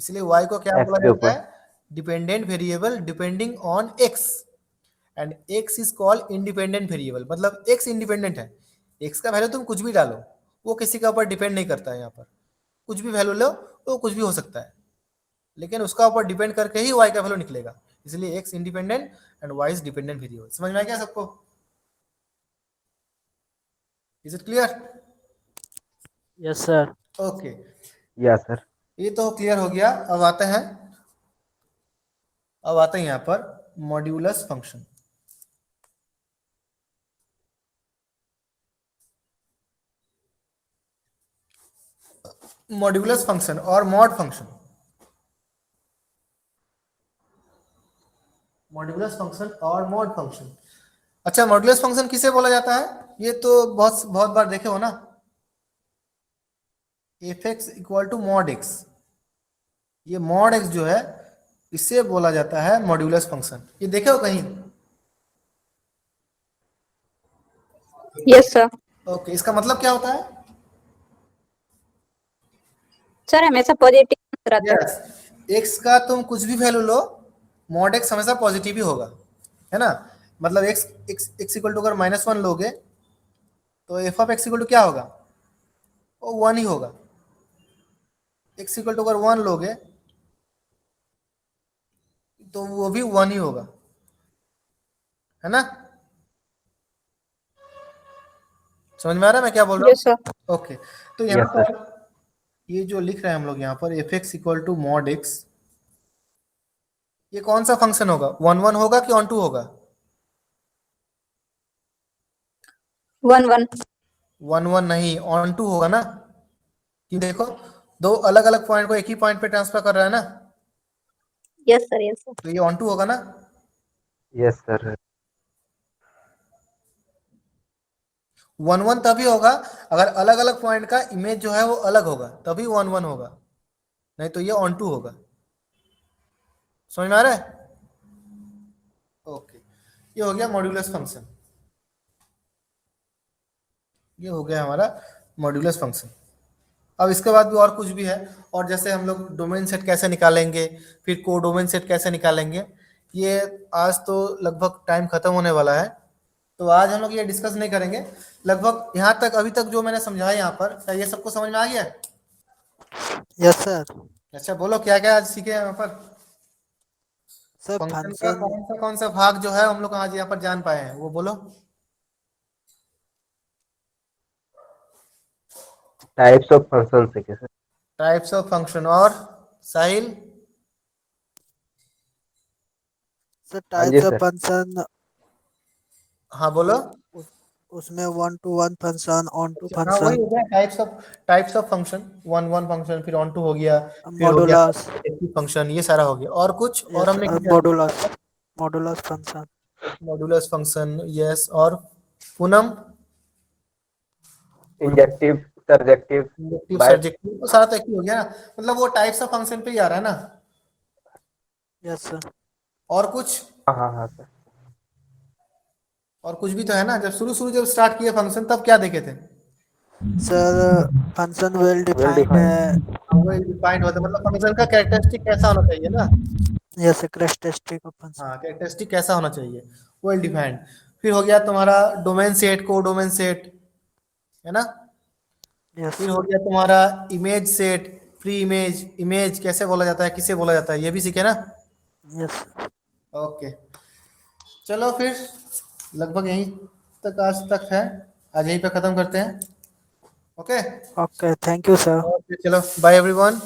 Speaker 1: इसलिए y को क्या
Speaker 2: एक्स
Speaker 1: बोला
Speaker 2: के
Speaker 1: जाता
Speaker 2: ऊपर।
Speaker 1: है, dependent variable depending on x and x is called independent variable. मतलब x इंडिपेंडेंट है, x का वैल्यू तुम कुछ भी डालो, वो किसी के ऊपर डिपेंड नहीं करता है। यहाँ पर कुछ भी वैल्यू लो तो कुछ भी हो सकता है, लेकिन उसका ऊपर डिपेंड करके ही y का वैल्यू निकलेगा। इसलिए x independent and y is dependent variable. समझ में आ गया सबको? Is it clear?
Speaker 3: Yes sir
Speaker 1: okay,
Speaker 2: yes sir.
Speaker 1: ये तो क्लियर हो गया। अब आते हैं यहाँ पर मॉड्यूलस फंक्शन। मॉड्यूलस फंक्शन और मॉड फंक्शन। मॉड्यूलस फंक्शन और मॉड फंक्शन। अच्छा, मॉड्यूलस फंक्शन किसे बोला जाता है, ये तो बहुत बहुत बार देखे हो ना, f x equal to mod x. ये मॉड एक्स जो है इसे बोला जाता है मॉड्यूलस फंक्शन। ये देखे हो कहीं?
Speaker 4: Yes, sir.
Speaker 1: ओके, इसका मतलब क्या होता है?
Speaker 4: सर हमेशा पॉजिटिव रहता है।
Speaker 1: यस, एक्स का तुम कुछ भी वैल्यू लो, मॉड एक्स हमेशा पॉजिटिव ही होगा, है ना। मतलब x x x equal to अगर -1 लोगे तो f of x equal to क्या होगा, वो 1 ही होगा। एक्स इक्वल टू अगर 1 लोगे तो वो भी 1 ही होगा, है ना। समझ में आ रहा है मैं क्या बोल रहा
Speaker 4: Yes, sir.
Speaker 1: हूँ? ओके, तो यहाँ
Speaker 2: Yes, sir.
Speaker 1: पर ये जो लिख रहे हैं हम लोग यहाँ पर f x equal to mod x, ये कौन सा फंक्शन होगा, 1 1 होगा कि ऑन 2 होगा?
Speaker 4: 1 1.
Speaker 1: 1 1 नहीं, ऑन 2 होगा ना। कि देखो, दो अलग अलग पॉइंट को एक ही पॉइंट पे ट्रांसफर कर रहा है ना,
Speaker 4: Yes, sir. Yes, sir.
Speaker 1: तो ये ऑन 2 होगा ना।
Speaker 2: Yes sir.
Speaker 1: 1 1 तभी होगा अगर अलग अलग पॉइंट का इमेज जो है वो अलग होगा, तभी 1 1 होगा, नहीं तो ये ऑन 2 होगा। समझ में आ रहा है? ओके, ये हो गया मॉड्यूलस फंक्शन। ये हो गया हमारा मॉड्यूलस फंक्शन। अब इसके बाद भी और कुछ भी है, और जैसे हम लोग डोमेन सेट कैसे निकालेंगे, फिर कोडोमेन सेट कैसे निकालेंगे, ये आज तो लगभग टाइम खत्म होने वाला है, तो आज हम लोग ये डिस्कस नहीं करेंगे। लगभग यहाँ तक अभी तक जो मैंने समझाया यहाँ पर, क्या ये सबको समझ में आ गया?
Speaker 3: यस सर
Speaker 1: अच्छा, बोलो क्या क्या आज सीखे यहाँ पर?
Speaker 3: सर
Speaker 1: फंक्शन का
Speaker 3: फंक्शन
Speaker 1: कौन सा भाग जो है हम लोग आज यहाँ पर जान पाए हैं, वो बोलो।
Speaker 2: टाइप्स ऑफ फंक्शन सीखे सर।
Speaker 1: टाइप्स ऑफ फंक्शन, और साहिल?
Speaker 3: सर
Speaker 2: हाँ जी
Speaker 3: टाइप्स ऑफ
Speaker 2: सर।
Speaker 3: फंक्शन
Speaker 1: हाँ बोलो।
Speaker 3: उसमें 1 to 1 फंक्शन ऑन टू
Speaker 1: हाँ वही
Speaker 3: फंक्शन
Speaker 1: हो गया टाइप्स ऑफ फंक्शन, 1 1 फंक्शन, फिर ऑन 2 हो गया, फिर हो गया
Speaker 3: मॉडुलस
Speaker 1: फंक्शन, ये सारा हो गया। और कुछ और
Speaker 3: यस
Speaker 1: हमने
Speaker 3: modulus modulus function
Speaker 1: modulus function, yes. और Poonam?
Speaker 2: Injective, surjective,
Speaker 1: inductive,
Speaker 2: by.
Speaker 1: Surjective, तो सारा तो एक ही हो गया ना। मतलब वो टाइप्स ऑफ फंक्शन पे ही आ रहा है ना।
Speaker 3: Yes sir.
Speaker 1: और कुछ?
Speaker 2: हाँ हाँ हाँ सर।
Speaker 1: और कुछ भी तो है ना, जब स्टार्ट किए फंक्शन तब क्या देखे थे?
Speaker 3: Sir function well
Speaker 2: well
Speaker 3: defined
Speaker 2: defined.
Speaker 3: है।
Speaker 1: वो डिफाइंड होता है, मतलब फंक्शन का कैरेक्टरिस्टिक कैसा होना चाहिए ना।
Speaker 3: Yes characteristic of function.
Speaker 1: हाँ, कैरेक्टरिस्टिक कैसा होना चाहिए, वेल डिफाइंड। फिर हो गया तुम्हारा डोमेन सेट, को डोमेन सेट, है ना।
Speaker 3: यस
Speaker 1: फिर हो गया तुम्हारा image set, free image, image कैसे बोला जाता है, किसे बोला जाता है, ये भी सीखे ना।
Speaker 3: यस
Speaker 1: ओके, चलो फिर लगभग यहीं तक आज तक है, आज यहीं पे खत्म करते हैं। Okay,
Speaker 3: okay thank you sir.
Speaker 1: चलो बाय एवरीवन।